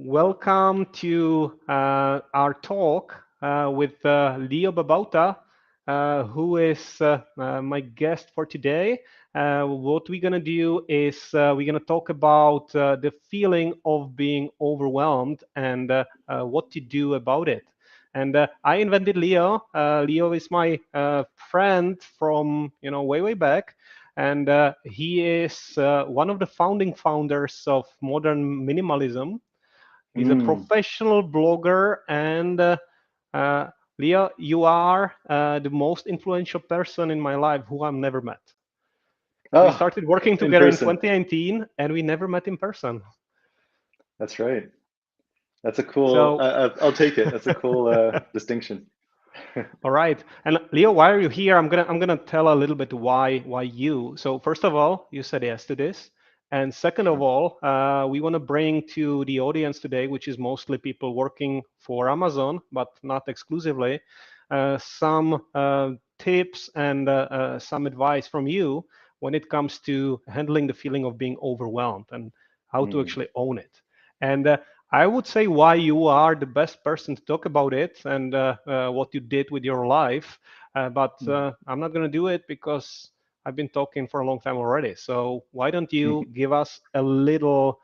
Welcome to our talk with Leo Babauta, who is my guest for today. What we're going to do is we're going to talk about the feeling of being overwhelmed and what to do about it. And I invented Leo. Leo is my friend from way way back, and he is one of the founding founders of modern minimalism. He's a Mm. professional blogger, and Leah, you are the most influential person in my life who I've never met. We Oh, started working in together in person. 2019, and we never met in person. That's right. That's a cool. So, I'll take it. That's a cool distinction. all right. And Leo, why are you here? I'm gonna tell a little bit why you. So first of all, you said yes to this, and second of Sure. all, we want to bring to the audience today, which is mostly people working for Amazon, but not exclusively, some tips and some advice from you when it comes to handling the feeling of being overwhelmed and how to Mm. actually own it. And I would say why you are the best person to talk about it and what you did with your life. But Mm. I'm not going to do it because I've been talking for a long time already. So why don't you give us a little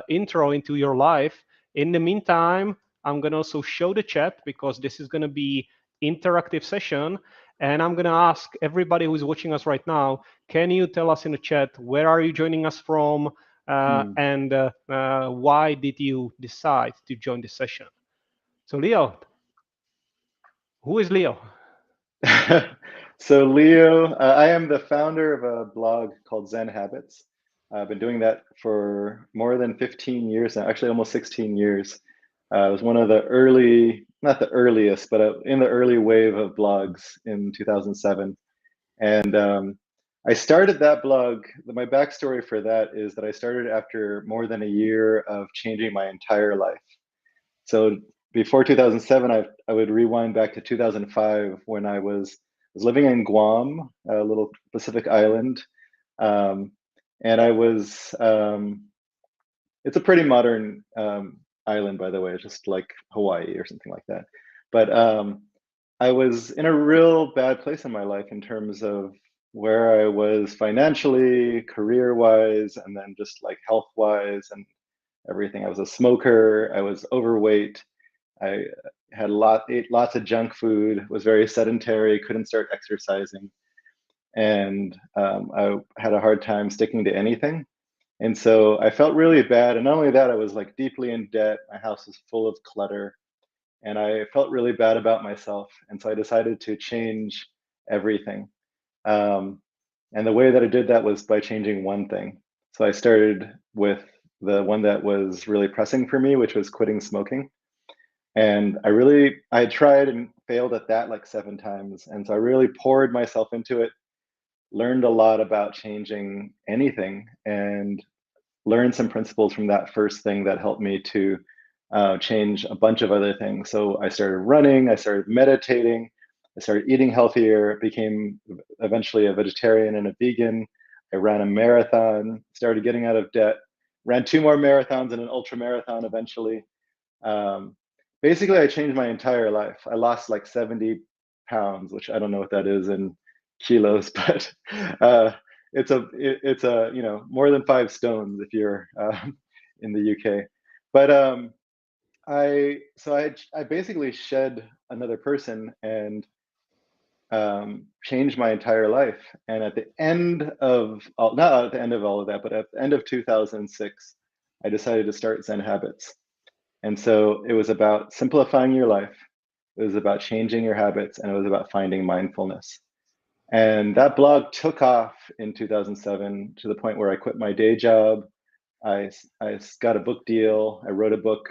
intro into your life? In the meantime, I'm going to also show the chat because this is going to be interactive session. And I'm going to ask everybody who's watching us right now, can you tell us in the chat, where are you joining us from? Mm. And why did you decide to join this session? So Leo, who is Leo? So Leo, I am the founder of a blog called Zen Habits. I've been doing that for more than 15 years now, actually almost 16 years. I was one of the early, not the earliest, but in the early wave of blogs in 2007. And I started that blog. My backstory for that is that I started after more than a year of changing my entire life. So before 2007, I would rewind back to 2005 when I was living in Guam, a little Pacific island, um, and it's a pretty modern island, by the way, just like Hawaii or something like that. But I was in a real bad place in my life in terms of where I was financially, career-wise, and then just like health-wise and everything. I was a smoker. I was overweight. I ate lots of junk food, was very sedentary, couldn't start exercising, and I had a hard time sticking to anything. And so I felt really bad. And not only that, I was like deeply in debt. My house was full of clutter, and I felt really bad about myself. And so I decided to change everything. Um, and the way that I did that was by changing one thing. So I started with the one that was really pressing for me, which was quitting smoking. And I had tried and failed at that like 7 times. And so I really poured myself into it, learned a lot about changing anything, and learned some principles from that first thing that helped me to change a bunch of other things. So I started running, I started meditating, I started eating healthier, became eventually a vegetarian and a vegan. I ran a marathon, started getting out of debt, ran 2 more marathons and an ultra marathon eventually. Um, Basically, I changed my entire life. I lost like 70 pounds, which I don't know what that is in kilos, but uh, it's a more than 5 stones if you're in the UK. But I basically shed another person and changed my entire life. And at the end of not at the end of all of that, but at the end of 2006, I decided to start Zen Habits. And so it was about simplifying your life, it was about changing your habits, and it was about finding mindfulness. And that blog took off in 2007 to the point where I quit my day job. I got a book deal, I wrote a book,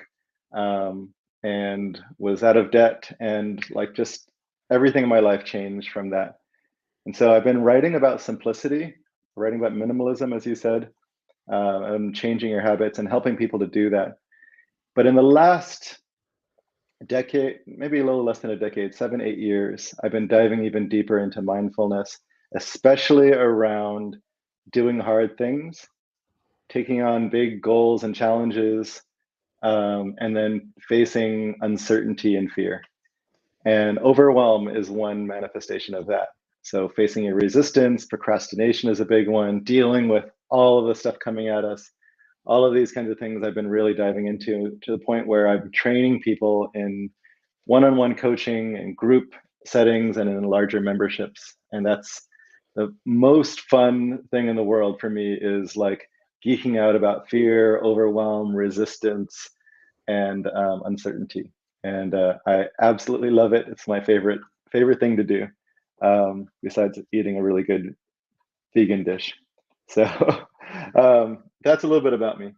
um, and was out of debt. And like just everything in my life changed from that. And so I've been writing about simplicity, writing about minimalism, as you said, and changing your habits and helping people to do that. But in the last decade, maybe a little less than a decade, 7, 8 years, I've been diving even deeper into mindfulness, especially around doing hard things, taking on big goals and challenges, and then facing uncertainty and fear. And overwhelm is one manifestation of that. So facing a resistance, procrastination is a big one, dealing with all of the stuff coming at us. All of these kinds of things I've been really diving into, to the point where I'm training people in one-on-one coaching and group settings and in larger memberships. And that's the most fun thing in the world for me, is like geeking out about fear, overwhelm, resistance, and uncertainty. And I absolutely love it. It's my favorite thing to do, besides eating a really good vegan dish. So that's a little bit about me.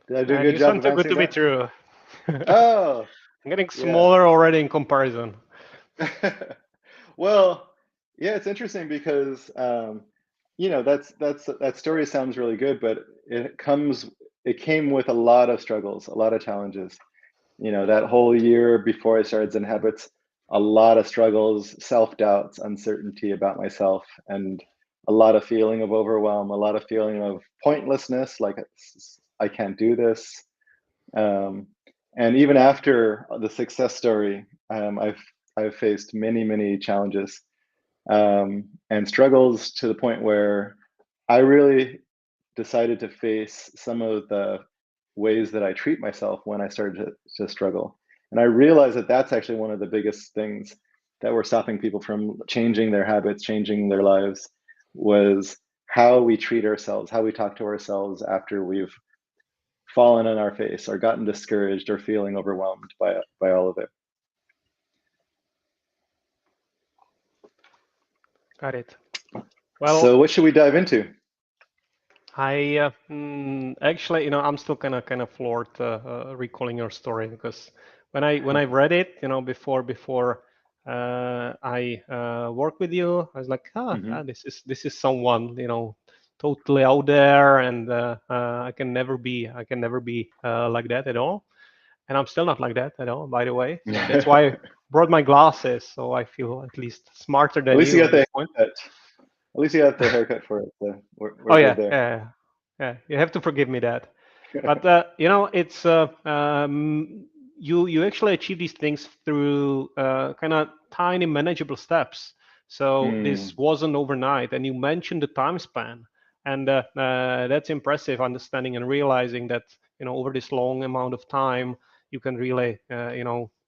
Did I do a And good you job sound of too good answering to be that? true. I'm Oh, getting yeah. smaller already in comparison. Well, yeah, it's interesting because that story sounds really good, but it came with a lot of struggles, a lot of challenges. That whole year before I started Zen Habits, a lot of struggles, self-doubts, uncertainty about myself, and a lot of feeling of overwhelm, a lot of feeling of pointlessness, like I can't do this. Um, and even after the success story, I've faced many, many challenges, and struggles, to the point where I really decided to face some of the ways that I treat myself when I started to struggle. And I realized that that's actually one of the biggest things that were stopping people from changing their habits, changing their lives, was how we treat ourselves, how we talk to ourselves after we've fallen on our face or gotten discouraged or feeling overwhelmed by all of it. Got it. So Well, what should we dive into? actually, I'm still kind of floored recalling your story, because when I read it, before I work with you, I was like, Hmm. this is someone, totally out there, and I can never be like that at all, and I'm still not like that at all, by the way. So that's At why I brought my glasses, so I feel at least smarter than least you you got at the this point. haircut. At least you got the haircut for it. So we're Oh good yeah, there. yeah, yeah. You have to forgive me that. But it's you actually achieve these things through kind of tiny, manageable steps. So this Mm. wasn't overnight, and you mentioned the time span, and that's impressive. Understanding and realizing that over this long amount of time, you can really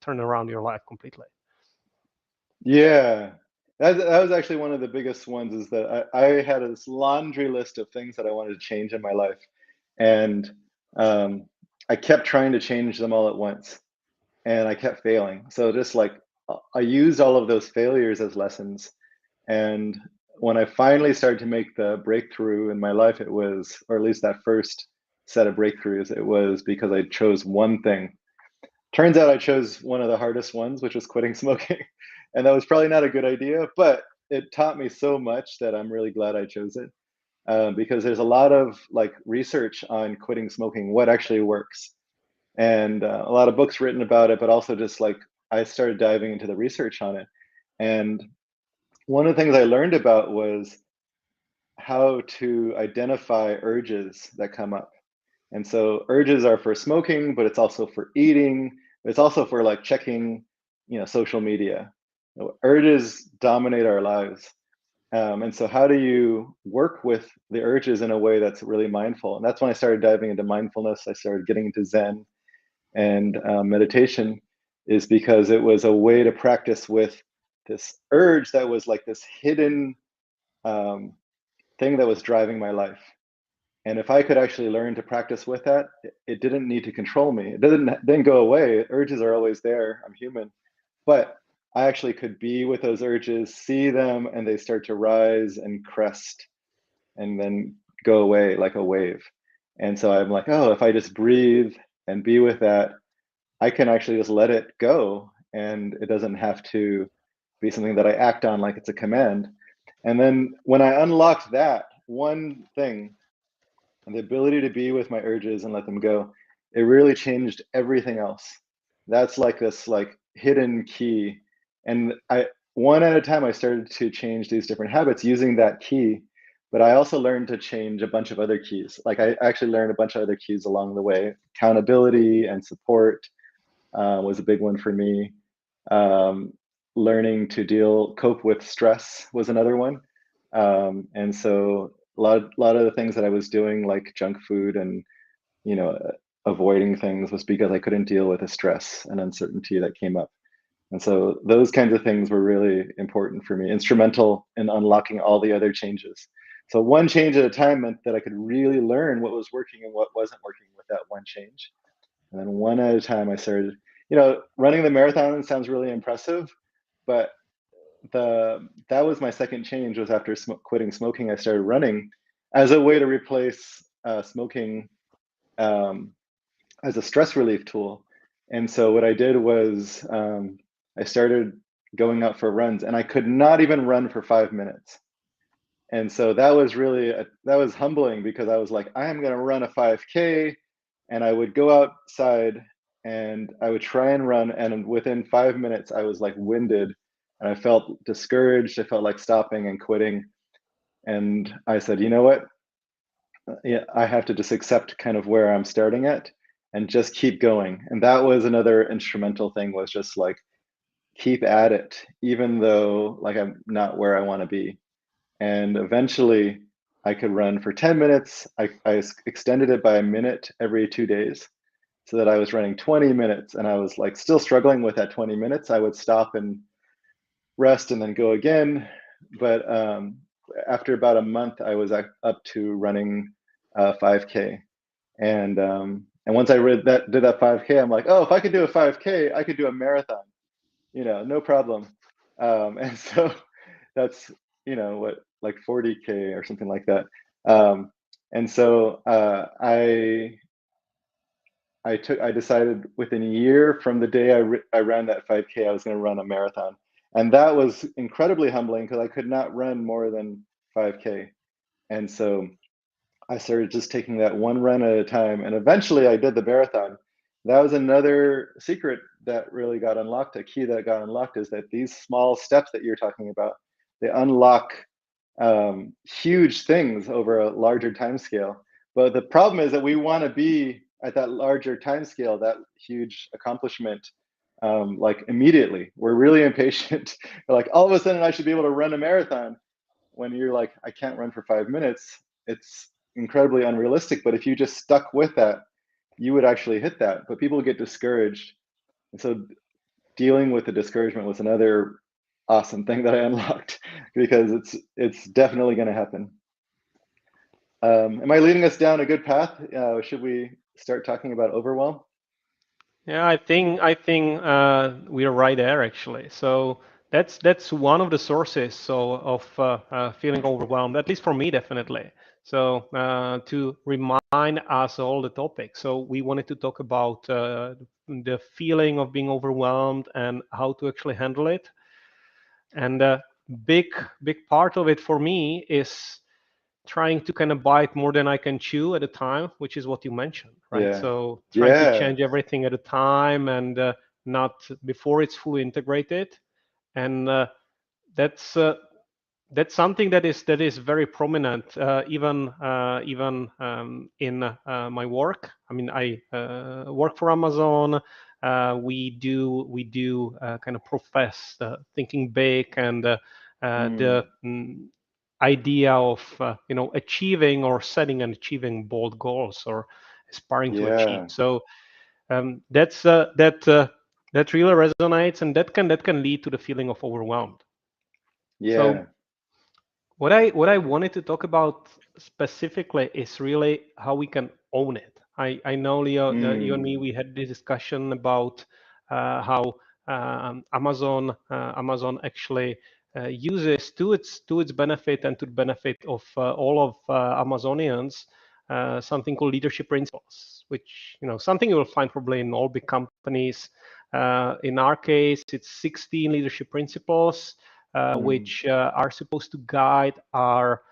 turn around your life completely. Yeah, that was actually one of the biggest ones, is that I had this laundry list of things that I wanted to change in my life. And um, I kept trying to change them all at once, and I kept failing. So just like I used all of those failures as lessons. And when I finally started to make the breakthrough in my life, it was, or at least that first set of breakthroughs, it was because I chose one thing. Turns out I chose one of the hardest ones, which was quitting smoking. And that was probably not a good idea, but it taught me so much that I'm really glad I chose it. Because there's a lot of like research on quitting smoking, what actually works, and a lot of books written about it, but also just like I started diving into the research on it. And one of the things I learned about was how to identify urges that come up. And so urges are for smoking, but it's also for eating. It's also for like checking, social media. Urges dominate our lives. And so how do you work with the urges in a way that's really mindful? And that's when I started diving into mindfulness. I started getting into Zen and meditation, is because it was a way to practice with this urge that was like this hidden um, thing that was driving my life. And if I could actually learn to practice with that, it didn't need to control me. It didn't go away. Urges are always there. I'm human. But I actually could be with those urges, see them, and they start to rise and crest and then go away like a wave. And so I'm like, oh, if I just breathe and be with that, I can actually just let it go. And it doesn't have to be something that I act on like it's a command. And then when I unlocked that one thing, and the ability to be with my urges and let them go, it really changed everything else. That's like this like hidden key. And I, one at a time, I started to change these different habits using that key. But I also learned to change a bunch of other keys. Like I actually learned a bunch of other keys along the way. Accountability and support was a big one for me. Um, Learning to cope with stress was another one. And so lot of the things that I was doing, like junk food and, you know, avoiding things, was because I couldn't deal with the stress and uncertainty that came up. And so those kinds of things were really important for me, instrumental in unlocking all the other changes. So one change at a time meant that I could really learn what was working and what wasn't working with that one change. And then one at a time, I started, running the marathon sounds really impressive, but that was my second change. Was after quitting smoking, I started running as a way to replace smoking, um, as a stress relief tool. And so what I did was, I started going out for runs, and I could not even run for 5 minutes. And so that was really that was humbling, because I was like, I am going to run a 5K, and I would go outside and I would try and run, and within 5 minutes I was like winded, and I felt discouraged. I felt like stopping and quitting, and I said, you know what? Yeah, I have to just accept kind of where I'm starting at and just keep going. And that was another instrumental thing, was just like keep at it, even though like I'm not where I want to be. And eventually I could run for 10 minutes. I extended it by a minute every 2 days, so that I was running 20 minutes, and I was like still struggling with that 20 minutes. I would stop and rest and then go again. But after about a month, I was up to running 5K. And once I did that 5K, I'm like, oh, if I could do a 5K, I could do a marathon, no problem. And so that's, what, like 40K or something like that. And so I decided within a year from the day I ran that 5K, I was going to run a marathon. And that was incredibly humbling, because I could not run more than 5K. And so I started just taking that one run at a time, and eventually I did the marathon. That was another secret that really got unlocked. A key that got unlocked is that these small steps that you're talking about, they unlock huge things over a larger time scale. But the problem is that we want to be at that larger time scale, that huge accomplishment, like immediately. We're really impatient. We're like, all of a sudden, I should be able to run a marathon. When you're like, I can't run for 5 minutes, it's incredibly unrealistic. But if you just stuck with that, you would actually hit that. But people get discouraged. And so dealing with the discouragement was another awesome thing that I unlocked, because it's definitely going to happen. Am I leading us down a good path? Should we start talking about overwhelm? Yeah, I think we are right there actually. So that's one of the sources of feeling overwhelmed, at least for me, definitely. So to remind us all the topics, so we wanted to talk about the feeling of being overwhelmed and how to actually handle it. And a big part of it for me is trying to kind of bite more than I can chew at a time, which is what you mentioned, right? Yeah. So trying to Yeah. change everything at a time and not before it's fully integrated. And that's that's something that is very prominent, even in my work. I mean, I work for Amazon. We do kind of profess thinking big and the Mm. idea of achieving or setting and achieving bold goals or aspiring to achieve. Yeah. So that really resonates, and that can lead to the feeling of overwhelmed. So Yeah. what I wanted to talk about specifically is really how we can own it. I know, Leo, that you and me, Mm. we had this discussion about how Amazon actually uses to its benefit and to the benefit of all of Amazonians something called leadership principles, which something you will find probably in all big companies. In our case, it's 16 leadership principles Mm. which are supposed to guide our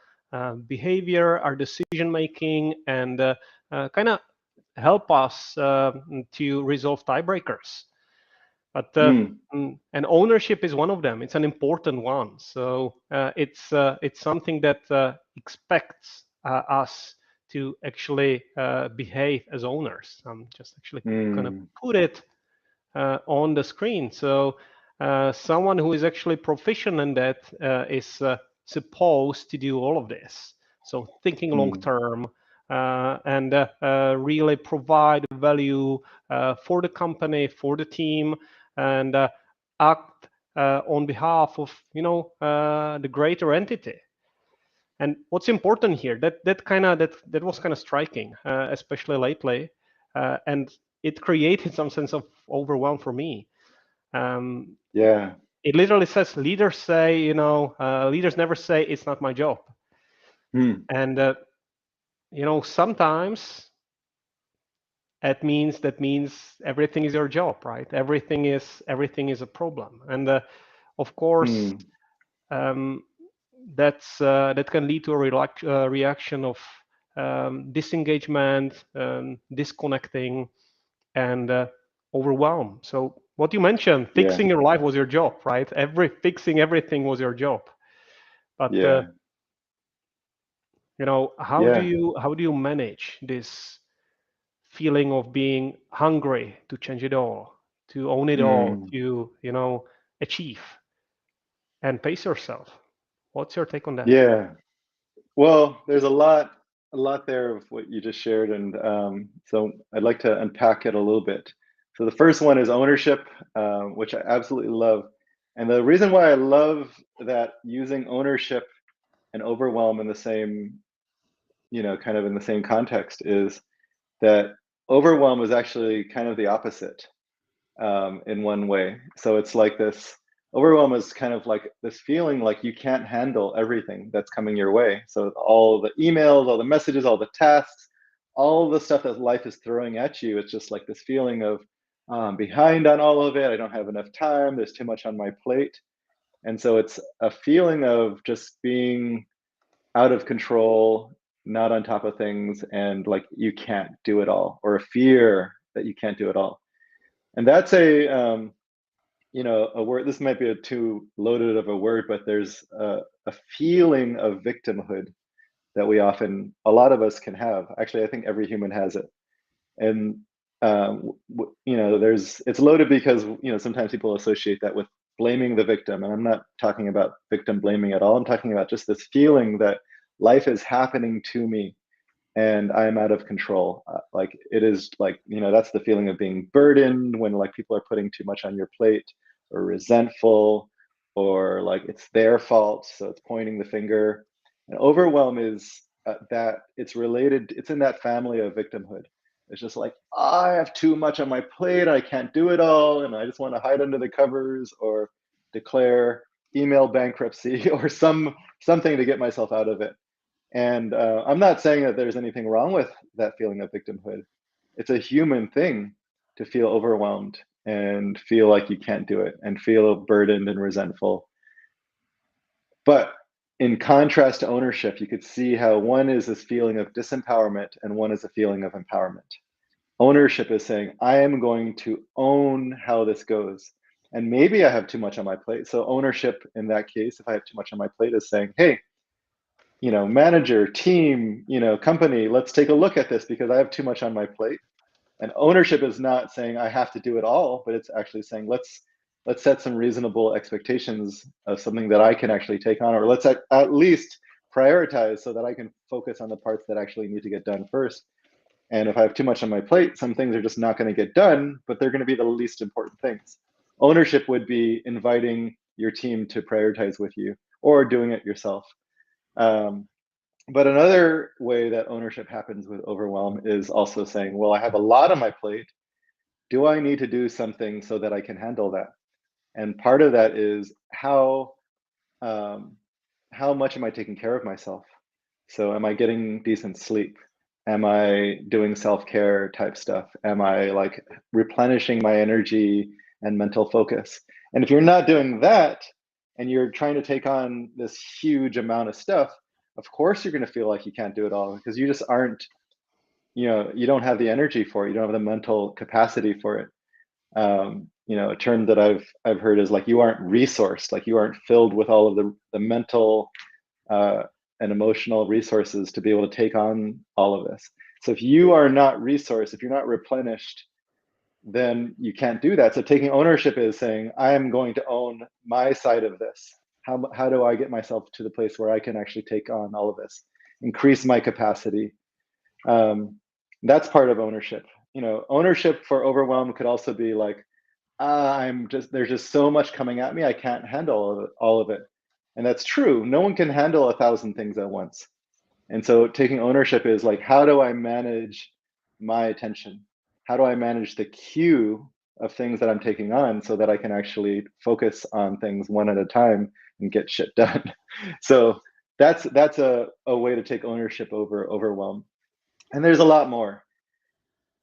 behavior, our decision making, and kind of help us to resolve tiebreakers. But Mm. and ownership is one of them. It's an important one. So it's something that expects us to actually behave as owners. I'm just actually gonna Mm. put it on the screen. So someone who is actually proficient in that is supposed to do all of this. So thinking long Mm. term and really provide value for the company, for the team, and act on behalf of the greater entity. And what's important here that was kind of striking, especially lately, and it created some sense of overwhelm for me. Um, Yeah. it literally says leaders say, leaders never say it's not my job, Mm. and sometimes that means everything is your job, right? Everything is a problem, and of course Mm. um, that can lead to a reaction of disengagement, disconnecting, and overwhelm. So what you mentioned, Yeah. fixing your life was your job, right? Fixing everything was your job. But Yeah. Yeah. how do you manage this feeling of being hungry to change it all, to own it all, Mm. to achieve and pace yourself? What's your take on that? Yeah. Well, there's a lot there of what you just shared, and so I'd like to unpack it a little bit. So the first one is ownership, which I absolutely love, and the reason why I love that using ownership and overwhelm in the same, kind of in the same context is that overwhelm is actually kind of the opposite in one way. So it's like this overwhelm is kind of like this feeling like you can't handle everything that's coming your way. So all the emails, all the messages, all the tasks, all the stuff that life is throwing at you, it's just like this feeling of behind on all of it. I don't have enough time. There's too much on my plate. And so it's a feeling of just being out of control, not on top of things, and like you can't do it all, or a fear that you can't do it all. And that's a word. This might be a too loaded of a word, but there's a feeling of victimhood that a lot of us can have. Actually, I think every human has it. And it's loaded because sometimes people associate that with blaming the victim, and I'm not talking about victim blaming at all. I'm talking about just this feeling that life is happening to me and I'm out of control. Like it is like, that's the feeling of being burdened when like people are putting too much on your plate, or resentful, or like it's their fault. So it's pointing the finger. And overwhelm is that it's in that family of victimhood. It's just like, I have too much on my plate. I can't do it all. And I just want to hide under the covers or declare email bankruptcy or something to get myself out of it. And I'm not saying that there's anything wrong with that feeling of victimhood. It's a human thing to feel overwhelmed and feel like you can't do it and feel burdened and resentful. But in contrast to ownership, you could see how one is this feeling of disempowerment and one is a feeling of empowerment. Ownership is saying, I am going to own how this goes. And maybe I have too much on my plate. So, ownership in that case, if I have too much on my plate, is saying, hey, manager, team, company, let's take a look at this because I have too much on my plate. And ownership is not saying I have to do it all, but it's actually saying let's set some reasonable expectations of something that I can actually take on, or let's at least prioritize so that I can focus on the parts that actually need to get done first. And if I have too much on my plate, some things are just not going to get done, but they're going to be the least important things. Ownership would be inviting your team to prioritize with you or doing it yourself. Um, but another way that ownership happens with overwhelm is also saying, well, I have a lot on my plate. Do I need to do something so that I can handle that? And part of that is um, how much am I taking care of myself? So am I getting decent sleep? Am I doing self-care type stuff? Am I like replenishing my energy and mental focus? And if you're not doing that and you're trying to take on this huge amount of stuff, of course you're going to feel like you can't do it all because you just aren't, you don't have the energy for it. You don't have the mental capacity for it. A term that I've heard is like you aren't resourced, like you aren't filled with all of the mental and emotional resources to be able to take on all of this. So if you are not resourced, if you're not replenished, then you can't do that. So taking ownership is saying, I am going to own my side of this. How do I get myself to the place where I can actually take on all of this, increase my capacity? That's part of ownership. You know, ownership for overwhelm could also be like, there's just so much coming at me, I can't handle all of it. And that's true. No one can handle 1,000 things at once. And so taking ownership is like, how do I manage my attention? How do I manage the queue of things that I'm taking on so that I can actually focus on things one at a time and get shit done? So that's a way to take ownership over overwhelm. And there's a lot more.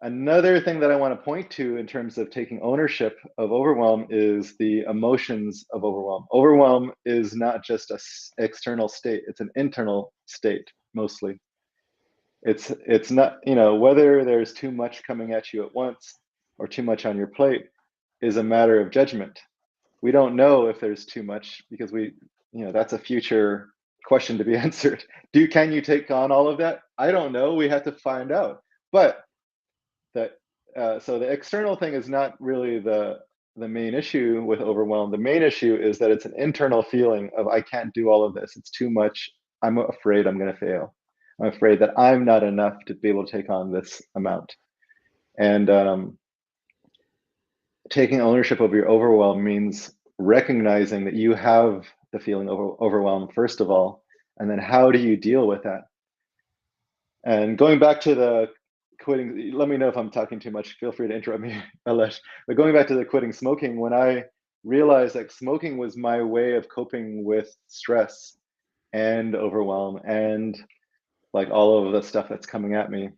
Another thing that I want to point to in terms of taking ownership of overwhelm is the emotions of overwhelm. Overwhelm is not just an external state, it's an internal state mostly. It's not, you know, whether there's too much coming at you at once or too much on your plate is a matter of judgment. We don't know if there's too much because that's a future question to be answered. Can you take on all of that? I don't know. We have to find out. But so the external thing is not really the main issue with overwhelm. The main issue is that it's an internal feeling of, I can't do all of this. It's too much. I'm afraid I'm going to fail. I'm afraid that I'm not enough to be able to take on this amount. And taking ownership of your overwhelm means recognizing that you have the feeling of overwhelmed, first of all, and then how do you deal with that? And going back to the quitting, let me know if I'm talking too much. Feel free to interrupt me, Alesh. But going back to the quitting smoking, when I realized that smoking was my way of coping with stress and overwhelm and like all of the stuff that's coming at me,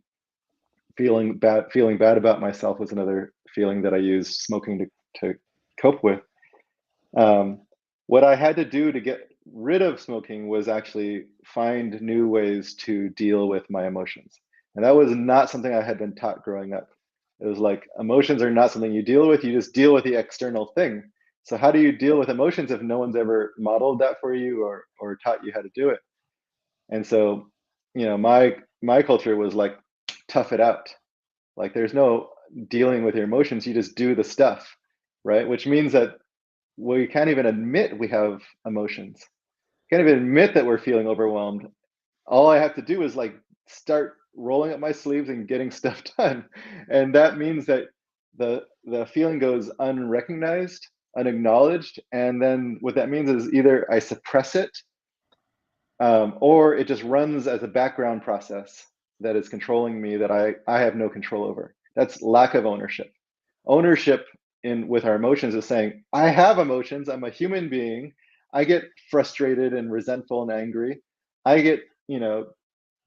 feeling bad about myself was another feeling that I used smoking to cope with. What I had to do to get rid of smoking was actually find new ways to deal with my emotions. And that was not something I had been taught growing up. It was like, emotions are not something you deal with, you just deal with the external thing. So how do you deal with emotions if no one's ever modeled that for you or taught you how to do it? And so, my culture was like, tough it out. Like there's no dealing with your emotions, you just do the stuff, right? Which means that we can't even admit we have emotions. Can't even admit that we're feeling overwhelmed. All I have to do is like start rolling up my sleeves and getting stuff done. And that means that the feeling goes unrecognized, unacknowledged. And then what that means is either I suppress it, or it just runs as a background process that is controlling me that I have no control over. That's lack of ownership. Ownership with our emotions is saying, I have emotions, I'm a human being, I get frustrated and resentful and angry, I get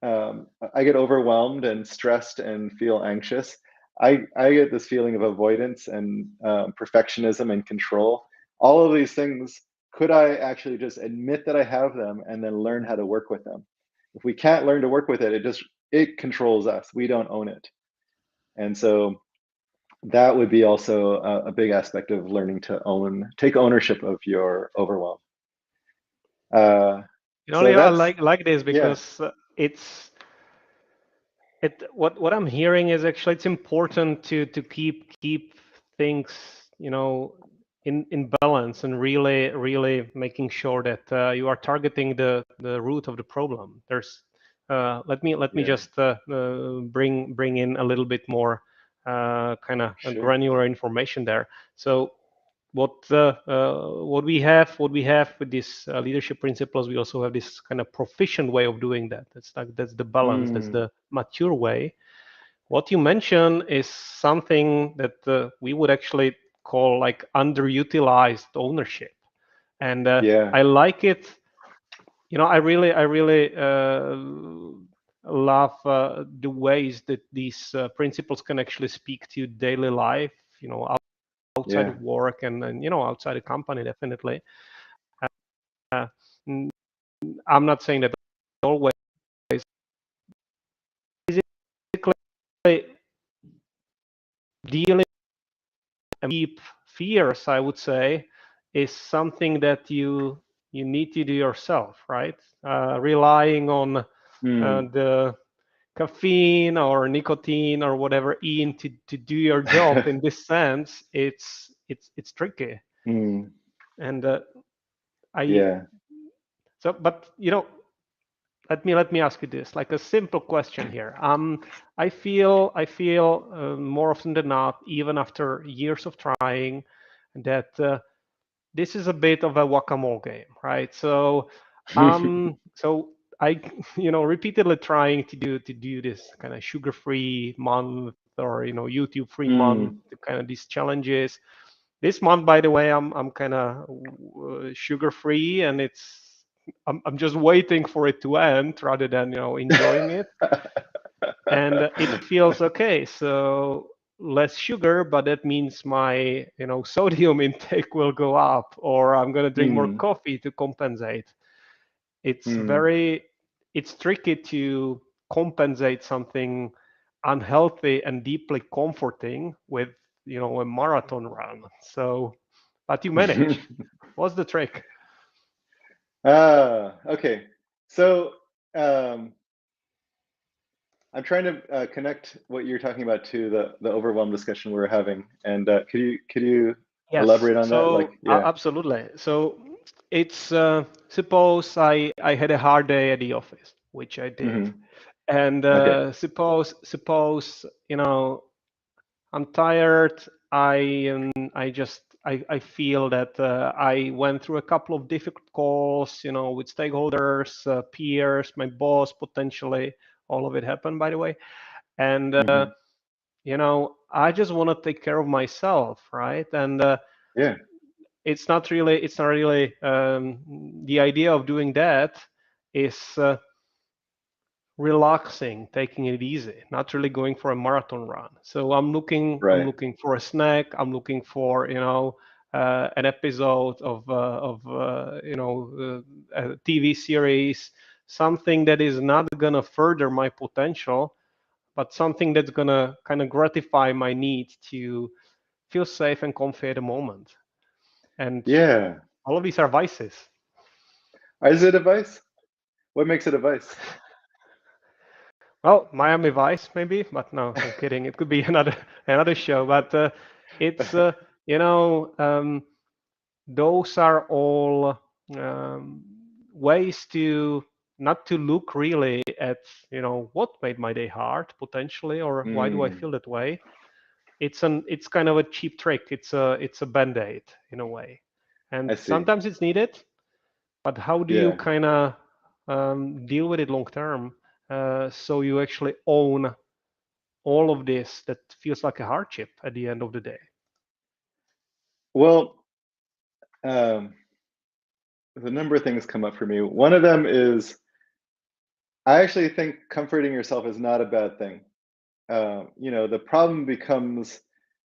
I get overwhelmed and stressed and feel anxious. I get this feeling of avoidance and perfectionism and control. All of these things, could I actually just admit that I have them and then learn how to work with them? If we can't learn to work with it, it controls us. We don't own it. And so that would be also a big aspect of learning to take ownership of your overwhelm. So Leo, I that's, like this yeah, because what I'm hearing is actually it's important to keep things, in balance and really making sure that you are targeting the root of the problem. Let me yeah, just bring in a little bit more kind of sure. granular information there. So what we have with these leadership principles, we also have this kind of proficient way of doing that. That's the balance. That's Mm, the mature way. What you mention is something that we would actually call like underutilized ownership, and yeah, I like it. I really love the ways that these principles can actually speak to daily life. Outside yeah, of work and outside the company, definitely. Uh, I'm not saying that always. Basically, dealing with deep fears, I would say, is something that you you need to do yourself, right? Relying on Mm. the caffeine or nicotine or whatever in to do your job in this sense, it's tricky. Mm. And I Yeah. so but let me ask you this, like a simple question here. I feel more often than not, even after years of trying, that this is a bit of a whack-a-mole game, right? So I repeatedly trying to do this kind of sugar-free month, or YouTube-free month, Mm. kind of these challenges. This month, by the way, I'm kind of sugar-free, and I'm just waiting for it to end rather than enjoying it. And it feels okay. So less sugar, but that means my sodium intake will go up, or I'm going to drink more Mm. coffee to compensate. It's Mm. very it's tricky to compensate something unhealthy and deeply comforting with a marathon run. So, but you manage. What's the trick? Okay. So um, I'm trying to connect what you're talking about to the overwhelm discussion we were having, and could you Yes, elaborate on that? Like, so yeah. absolutely. So it's suppose I had a hard day at the office, which I did, Hmm. and Okay. suppose I'm tired. I feel that I went through a couple of difficult calls, with stakeholders, peers, my boss potentially. All of it happened, by the way, and Hmm. I just want to take care of myself, right? And Yeah. it's not really the idea of doing that is relaxing, taking it easy, not really going for a marathon run. So I'm Right. looking for a snack. I'm looking for an episode of a TV series, something that is not gonna further my potential, but something that's gonna kind of gratify my need to feel safe and comfy at the moment. And Yeah. all of these are vices. Is it a vice? What makes it a vice? Well, Miami Vice maybe, but no, I'm kidding. It could be another show. But it's you know those are all um, ways to not to look really at what made my day hard potentially, or why do I Mm, feel that way. It's kind of a cheap trick. It's a band-aid in a way, and I see. sometimes it's needed. But how do you Yeah. kind of deal with it long term, so you actually own all of this that feels like a hardship at the end of the day? Well, um, a number of things come up for me. One of them is I actually think comforting yourself is not a bad thing. The problem becomes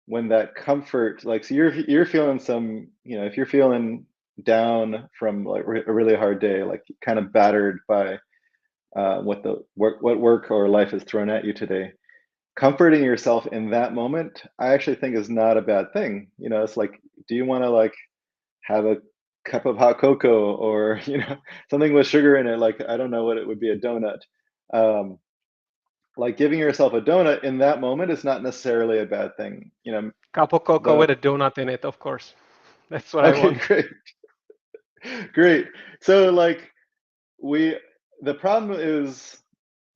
when that comfort, like, so you're feeling some, if you're feeling down from like a really hard day, like kind of battered by what work or life has thrown at you today. Comforting yourself in that moment, I actually think is not a bad thing. It's like, do you want to like have a cup of hot cocoa or something with sugar in it? Like, I don't know what it would be, a donut. Um, like giving yourself a donut in that moment is not necessarily a bad thing. Cup of cocoa The with a donut in it, of course. That's what I Okay, want. great, great. So like we, the problem is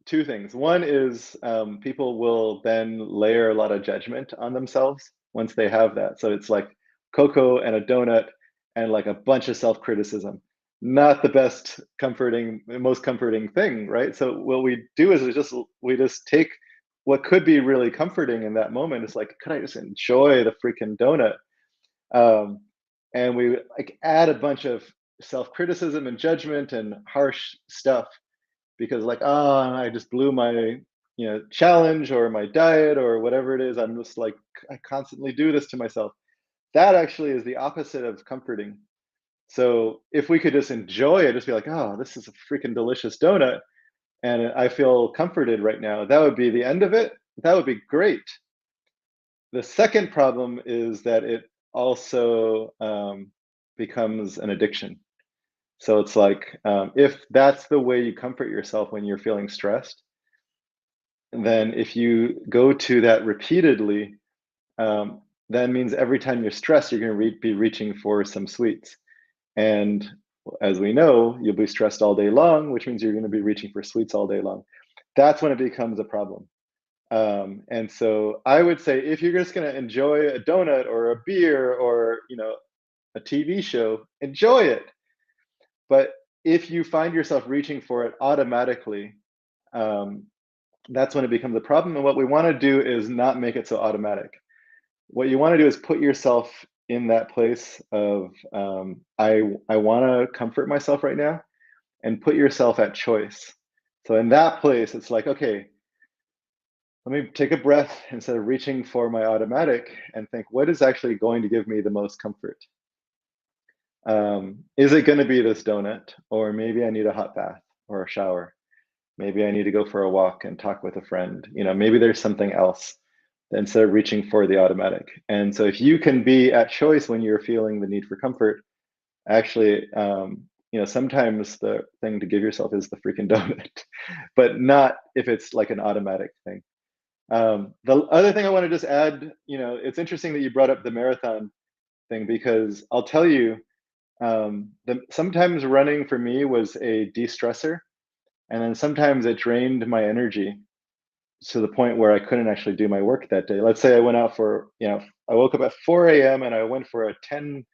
two things. One is people will then layer a lot of judgment on themselves once they have that. So it's like cocoa and a donut and like a bunch of self-criticism. Not the best comforting, most comforting thing, right? So what we do is we just take what could be really comforting in that moment. It's like, could I just enjoy the freaking donut? Um, and we like add a bunch of self-criticism and judgment and harsh stuff because like, oh, I just blew my challenge or my diet or whatever it is. I'm just like, I constantly do this to myself. That actually is the opposite of comforting. So if we could just enjoy it, just be like, oh, this is a freaking delicious donut and I feel comforted right now, that would be the end of it. That would be great. The second problem is that it also becomes an addiction. So it's like, if that's the way you comfort yourself when you're feeling stressed, then if you go to that repeatedly, that means every time you're stressed, you're going to be reaching for some sweets. And as we know, you'll be stressed all day long, which means you're going to be reaching for sweets all day long. That's when it becomes a problem. And so I would say if you're just going to enjoy a donut or a beer or a TV show, enjoy it. But if you find yourself reaching for it automatically, um, that's when it becomes a problem. And what we want to do is not make it so automatic. What you want to do is put yourself in that place of I want to comfort myself right now, and put yourself at choice. So in that place, it's like, okay, let me take a breath instead of reaching for my automatic and think, what is actually going to give me the most comfort? Is it going to be this donut, or maybe I need a hot bath or a shower? Maybe I need to go for a walk and talk with a friend. Maybe there's something else instead of reaching for the automatic. And so if you can be at choice when you're feeling the need for comfort, actually, sometimes the thing to give yourself is the freaking donut, but not if it's like an automatic thing. The other thing I want to just add, it's interesting that you brought up the marathon thing, because I'll tell you, sometimes running for me was a de-stressor, and then sometimes it drained my energy to the point where I couldn't actually do my work that day. Let's say I went out for, I woke up at 4 a.m. and I went for a 10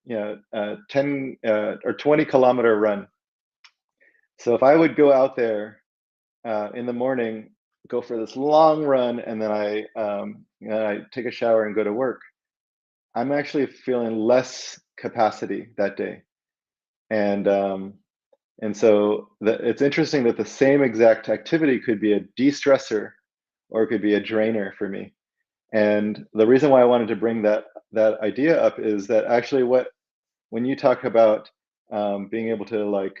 or 20-kilometer run. So if I would go out there in the morning, go for this long run, and then I take a shower and go to work, I'm actually feeling less capacity that day. And so it's interesting that the same exact activity could be a de-stressor or it could be a drainer for me. And the reason why I wanted to bring that idea up is that actually when you talk about being able to like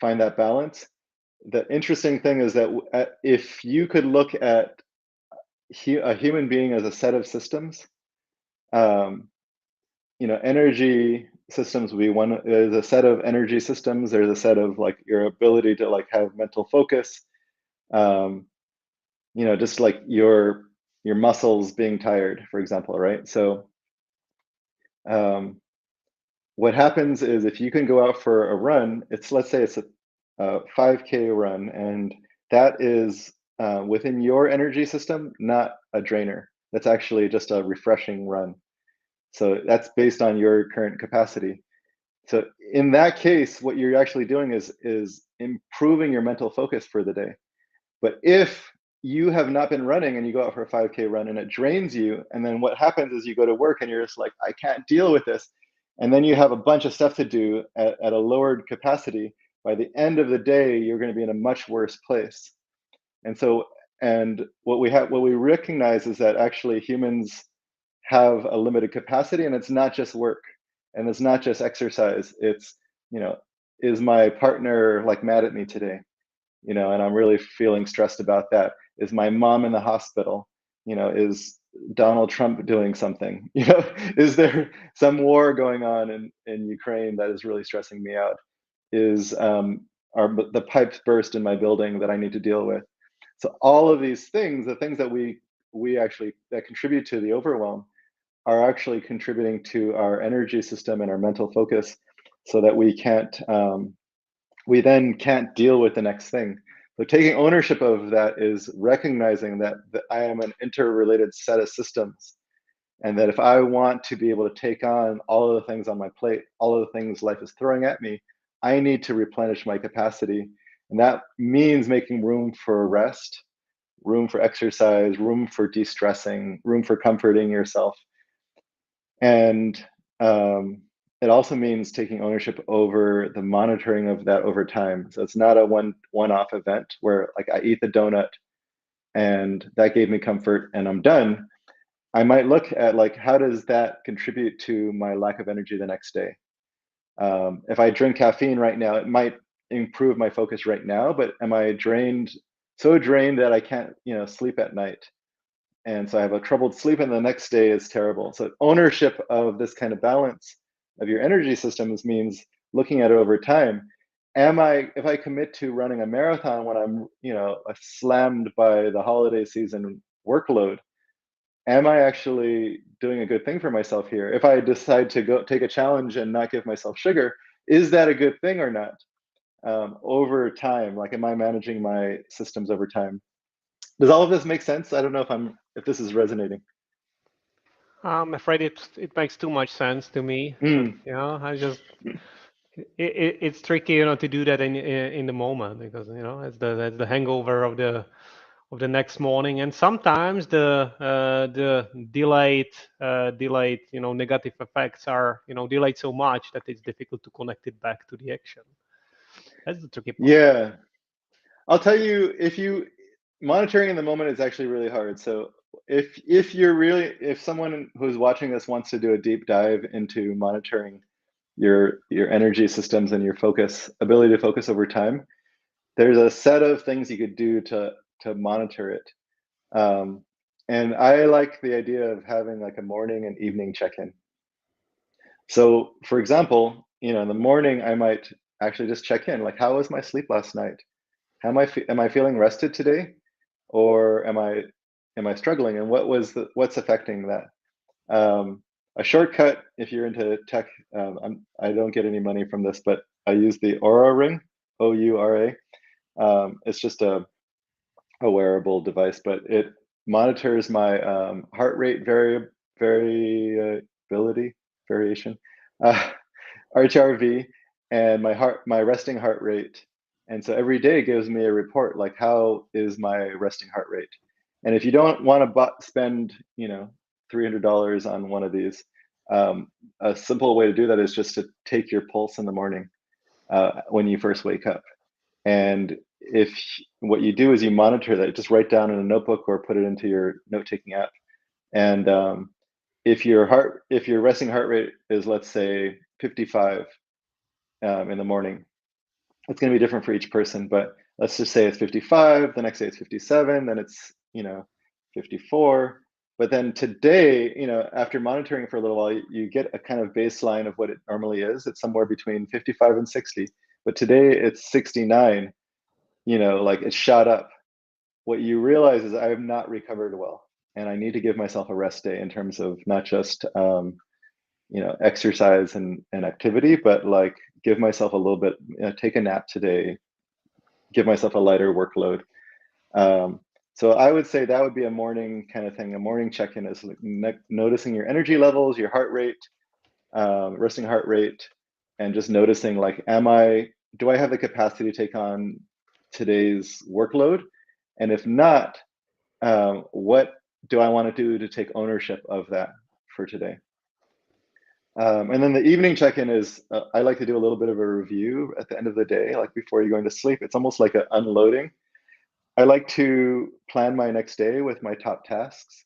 find that balance, the interesting thing is that if you could look at a human being as a set of systems, um, energy systems would be one. There's a set of energy systems. There's a set of like your ability to like have mental focus. Um, just like your muscles being tired, for example, right? So um, what happens is if you can go out for a run, let's say it's a 5K run, and that is within your energy system, not a drainer. That's actually just a refreshing run. So that's based on your current capacity. So in that case, what you're actually doing is improving your mental focus for the day. But if you have not been running and you go out for a 5K run and it drains you, and then what happens is you go to work and you're just like, I can't deal with this. And then you have a bunch of stuff to do at a lowered capacity. By the end of the day, you're going to be in a much worse place. And so, and what we recognize is that actually humans have a limited capacity, and it's not just work, and it's not just exercise. It's, you know, is my partner like mad at me today? And I'm really feeling stressed about that. Is my mom in the hospital? Is Donald Trump doing something? Is there some war going on in Ukraine that is really stressing me out? Is are the pipes burst in my building that I need to deal with? So all of these things, the things that we actually that contribute to the overwhelm, are actually contributing to our energy system and our mental focus, so that we then can't deal with the next thing. So taking ownership of that is recognizing that I am an interrelated set of systems, and that if I want to be able to take on all of the things on my plate, all of the things life is throwing at me, I need to replenish my capacity. And that means making room for rest, room for exercise, room for de-stressing, room for comforting yourself. And it also means taking ownership over the monitoring of that over time. So it's not a one-off event where like I eat the donut and that gave me comfort and I'm done. I might look at like, how does that contribute to my lack of energy the next day? If I drink caffeine right now, it might improve my focus right now, but am I so drained that I can't, sleep at night? And so I have a troubled sleep, and the next day is terrible. So ownership of this kind of balance of your energy systems means looking at it over time, if I commit to running a marathon when I'm, slammed by the holiday season workload, am I actually doing a good thing for myself here? If I decide to go take a challenge and not give myself sugar, is that a good thing or not? Over time, like, am I managing my systems over time? Does all of this make sense? I don't know if this is resonating. I'm afraid it makes too much sense to me. Mm. I just it's tricky, to do that in the moment, because that's the hangover of the next morning, and sometimes the delayed negative effects are delayed so much that it's difficult to connect it back to the action. That's the tricky part. Yeah, I'll tell you, if you monitoring in the moment is actually really hard. So if someone who's watching this wants to do a deep dive into monitoring your energy systems and your ability to focus over time, there's a set of things you could do to monitor it. Um, and I like the idea of having like a morning and evening check-in. So, for example, in the morning, I might actually just check in, like, how was my sleep last night? Am I feeling rested today, or am I struggling? And what's affecting that? A shortcut, if you're into tech, I don't get any money from this, but I use the Aura Ring, OURA. It's just a wearable device, but it monitors my heart rate variability variation, uh, HRV, and my resting heart rate. And so every day gives me a report, like, how is my resting heart rate? And if you don't want to spend $300 on one of these, a simple way to do that is just to take your pulse in the morning when you first wake up. And if what you do is you monitor that, just write down in a notebook or put it into your note-taking app. And if your resting heart rate is, let's say, 55 in the morning, it's going to be different for each person. But let's just say it's 55. The next day it's 57. Then it's 54. But then today, after monitoring for a little while, you get a kind of baseline of what it normally is. It's somewhere between 55 and 60. But today it's 69. Like, it shot up. What you realize is I have not recovered well, and I need to give myself a rest day in terms of not just exercise and activity, but like, give myself a little bit, take a nap today, give myself a lighter workload. So I would say that would be a morning kind of thing. A morning check-in is noticing your energy levels, your heart rate, resting heart rate, and just noticing, like, do I have the capacity to take on today's workload? And if not, what do I want to do to take ownership of that for today? And then the evening check-in is, I like to do a little bit of a review at the end of the day, like before you're going to sleep. It's almost like an unloading. I like to plan my next day with my top tasks.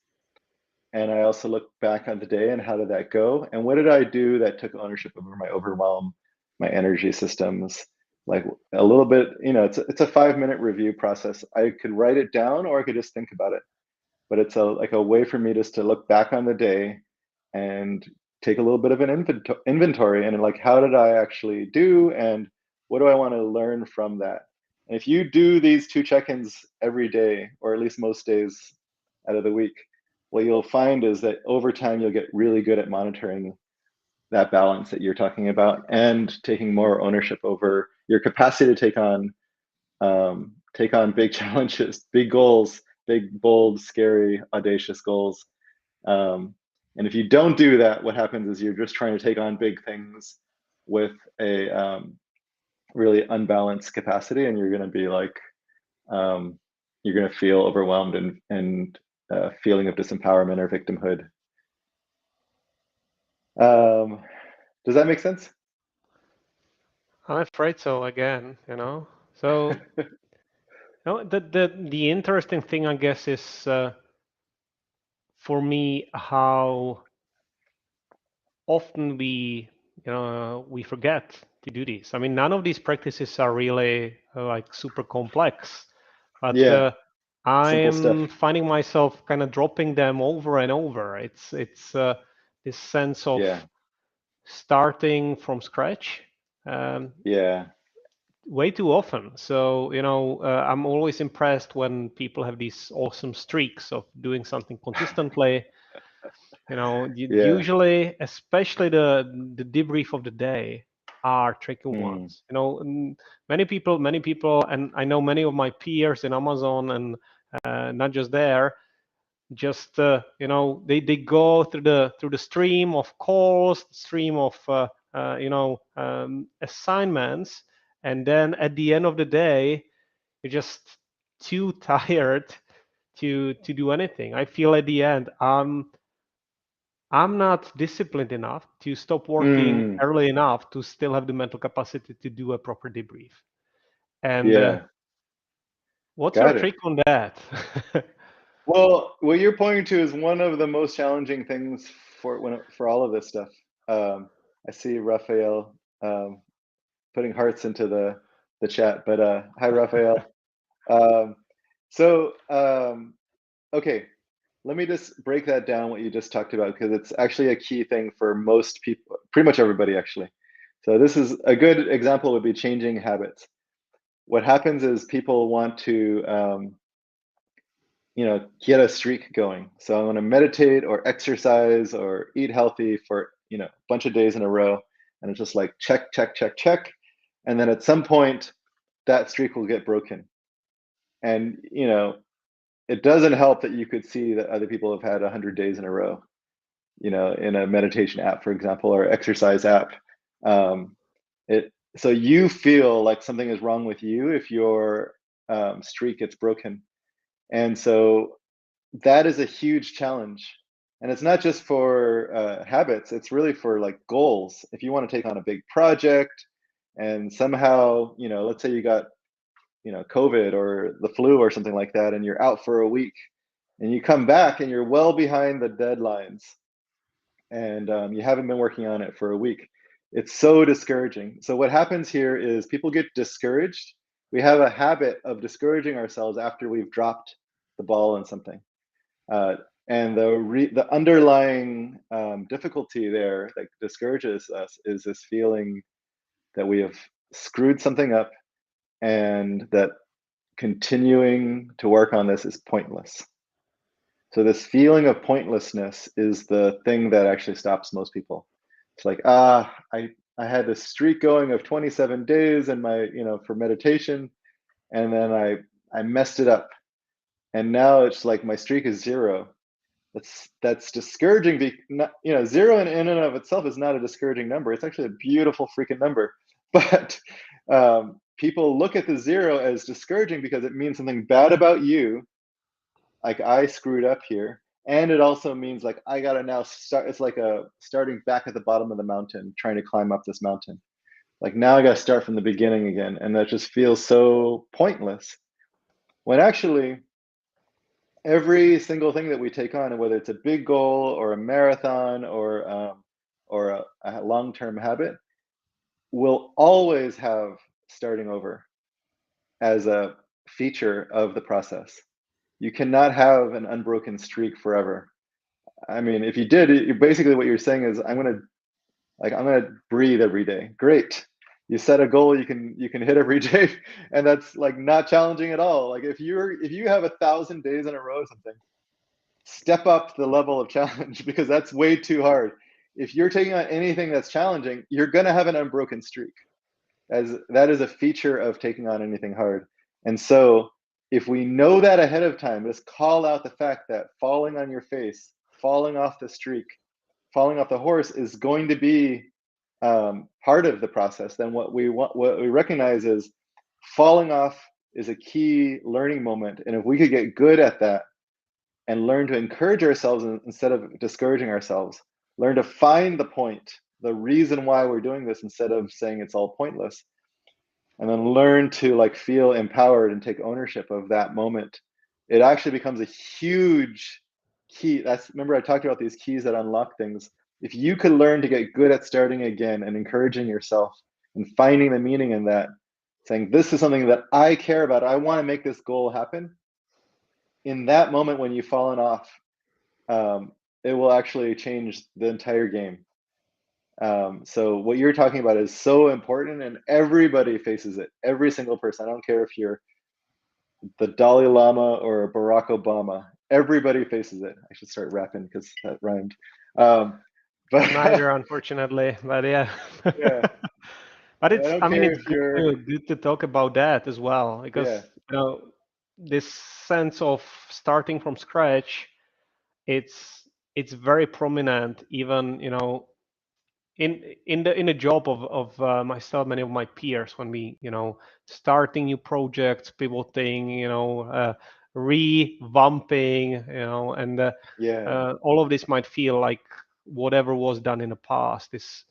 And I also look back on the day and how did that go? And what did I do that took ownership over my overwhelm, my energy systems? Like, a little bit, it's a 5-minute review process. I could write it down or I could just think about it. But it's like a way for me just to look back on the day and take a little bit of an inventory, and like, how did I actually do, and what do I want to learn from that? And if you do these 2 check-ins every day, or at least most days out of the week, what you'll find is that over time you'll get really good at monitoring that balance that you're talking about, and taking more ownership over your capacity to take on big challenges, big goals, big, bold, scary, audacious goals. And if you don't do that, what happens is you're just trying to take on big things with a really unbalanced capacity, and you're going to be like, you're going to feel overwhelmed and feeling of disempowerment or victimhood. Does that make sense? I'm afraid so again, So no, the interesting thing, I guess, is for me how often we forget to do this. I mean, none of these practices are really like super complex, but Yeah, simple stuff. I'm finding myself kind of dropping them over and over. It's this sense of Yeah. starting from scratch. Yeah. Way too often. So, I'm always impressed when people have these awesome streaks of doing something consistently. Yeah. Usually, especially the debrief of the day are tricky Mm. ones. Many people, and I know many of my peers in Amazon and not just there, just they go through the stream of calls, stream of assignments, and then at the end of the day you're just too tired to do anything. I feel at the end I'm not disciplined enough to stop working Mm. early enough to still have the mental capacity to do a proper debrief. And Yeah. what's your Got it. trick on that? Well, what you're pointing to is one of the most challenging things for all of this stuff. I see Raphael putting hearts into the chat, but hi, Raphael. Um, so okay, let me just break that down what you just talked about because it's actually a key thing for most people, pretty much everybody actually. So this is a good example would be changing habits. What happens is people want to get a streak going. So I want to meditate or exercise or eat healthy for, a bunch of days in a row. And it's just like check, check, check, check. And then at some point, that streak will get broken. And, it doesn't help that you could see that other people have had 100 days in a row, in a meditation app, for example, or exercise app. Um, so you feel like something is wrong with you if your streak gets broken. And so that is a huge challenge. And it's not just for habits, it's really for like goals. If you want to take on a big project and somehow, let's say you got, COVID or the flu or something like that, and you're out for a week and you come back and you're well behind the deadlines and you haven't been working on it for a week. It's so discouraging. So, what happens here is people get discouraged. We have a habit of discouraging ourselves after we've dropped the ball on something. Uh, and the underlying difficulty there that discourages us is this feeling that we have screwed something up and that continuing to work on this is pointless. So this feeling of pointlessness is the thing that actually stops most people. It's like, I had this streak going of 27 days and my, for meditation, and then I messed it up. And now it's like my streak is zero. That's discouraging. Zero in and of itself is not a discouraging number. It's actually a beautiful freaking number. But people look at the zero as discouraging because it means something bad about you. Like I screwed up here, and it also means like I gotta now start. It's like a starting back at the bottom of the mountain, trying to climb up this mountain. Like now I gotta start from the beginning again, and that just feels so pointless. When actually every single thing that we take on, whether it's a big goal or a marathon or a long-term habit, will always have starting over as a feature of the process. You cannot have an unbroken streak forever. I mean, if you did, basically what you're saying is, I'm gonna breathe every day. Great. You set a goal you can hit every day, and that's like not challenging at all. Like if you have 1,000 days in a row or something, step up the level of challenge because that's way too hard. If you're taking on anything that's challenging, you're gonna have an unbroken streak. As that is a feature of taking on anything hard. And so if we know that ahead of time, just call out the fact that falling on your face, falling off the streak, falling off the horse is going to be part of the process. Then what we recognize is falling off is a key learning moment. And if we could get good at that and learn to encourage ourselves instead of discouraging ourselves, learn to find the point, the reason why we're doing this instead of saying it's all pointless, and then learn to like feel empowered and take ownership of that moment, it actually becomes a huge key. That's, remember I talked about these keys that unlock things. If you could learn to get good at starting again and encouraging yourself and finding the meaning in that, saying this is something that I care about, I want to make this goal happen, in that moment when you've fallen off, it will actually change the entire game. So what you're talking about is so important, and everybody faces it. Every single person. I don't care if you're the Dalai Lama or Barack Obama. Everybody faces it. I should start rapping because that rhymed. Neither, But unfortunately, but yeah. yeah, But I it's, don't I mean, care it's if you're, good to talk about that as well, yeah, because this sense of starting from scratch, it's very prominent, even in the job of myself, many of my peers, when we starting new projects, pivoting, revamping, and yeah, all of this might feel like whatever was done in the past is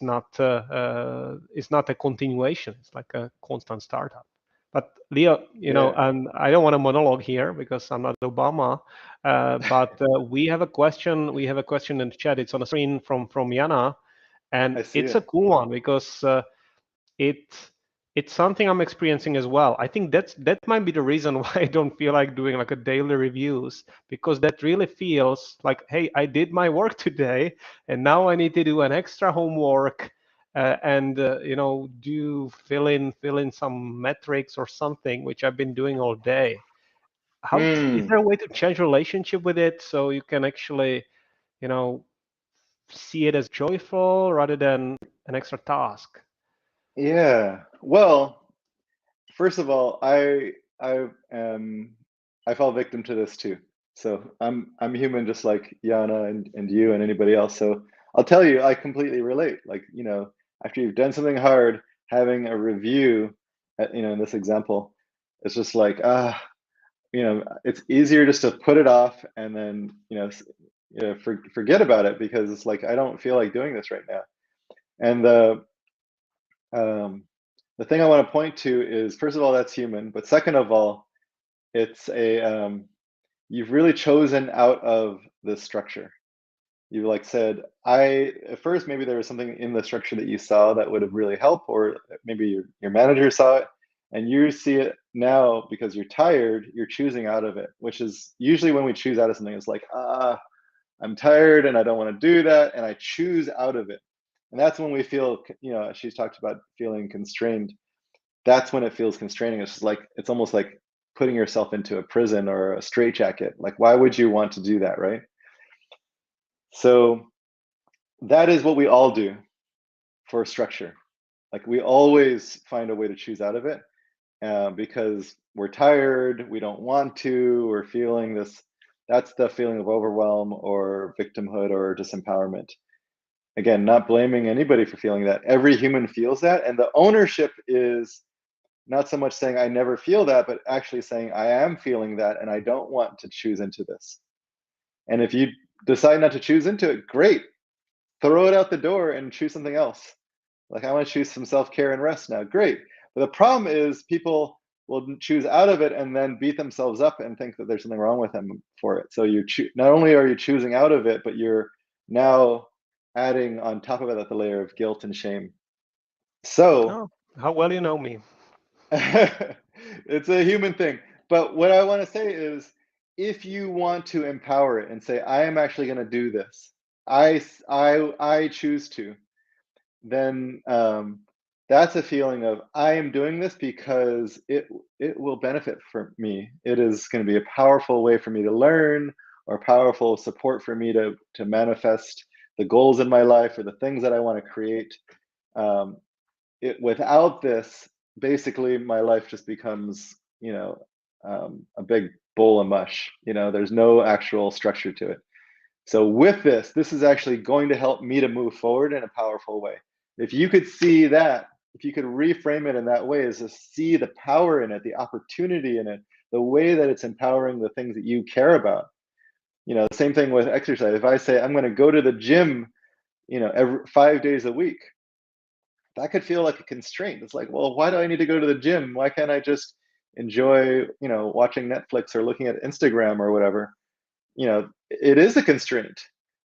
not a continuation. It's like a constant startup. But Leo, yeah. and I don't want to monologue here because I'm not Obama, but we have a question. We have a question in the chat. It's on the screen from Yana, and I see it's a it. cool one because it it's something I'm experiencing as well. I think that might be the reason why I don't feel like doing like a daily reviews, because that really feels like, hey, I did my work today, and now I need to do an extra homework, and do fill in some metrics or something which I've been doing all day. How is Hmm. there a way to change relationship with it so you can actually you know see it as joyful rather than an extra task? Yeah. Well, first of all, I I fall victim to this too. So I'm human just like Yana and you and anybody else. So I'll tell you, I completely relate. Like, after you've done something hard, having a review, in this example, it's just like, it's easier just to put it off and then, forget about it because it's like I don't feel like doing this right now. And um, the thing I want to point to is, first of all, that's human, but second of all, it's a you've really chosen out of the structure. You like said, I at first maybe there was something in the structure that you saw that would have really helped, or maybe your manager saw it, and you see it now because you're tired. You're choosing out of it, which is usually when we choose out of something. It's like, I'm tired and I don't want to do that, and I choose out of it. And that's when we feel, she's talked about feeling constrained. That's when it feels constraining. It's just like it's almost like putting yourself into a prison or a straitjacket. Like, why would you want to do that, right? So that is what we all do for structure. Like we always find a way to choose out of it because we're tired, we don't want to, we're feeling this. That's the feeling of overwhelm or victimhood or disempowerment. Again, not blaming anybody for feeling that. Every human feels that. And the ownership is not so much saying I never feel that, but actually saying I am feeling that and I don't want to choose into this. And if you decide not to choose into it, great. Throw it out the door and choose something else. Like, I want to choose some self-care and rest now. Great. But the problem is people will choose out of it and then beat themselves up and think that there's something wrong with them for it. So not only are you choosing out of it, but you're now adding on top of it the layer of guilt and shame. So Oh, how well you know me. it's a human thing. But what I want to say is, if you want to empower it and say, I am actually going to do this, I choose to, then that's a feeling of I am doing this because it will benefit for me. It is going to be a powerful way for me to learn, or powerful support for me to manifest the goals in my life or the things that I want to create. Um, Without this, basically my life just becomes, a big bowl of mush. There's no actual structure to it. So with this is actually going to help me to move forward in a powerful way. If you could see that, if you could reframe it in that way, is to see the power in it, the opportunity in it, the way that it's empowering the things that you care about. The same thing with exercise. If I say I'm going to go to the gym, every 5 days a week, that could feel like a constraint. It's like, well, why do I need to go to the gym? Why can't I just enjoy, watching Netflix or looking at Instagram or whatever? It is a constraint,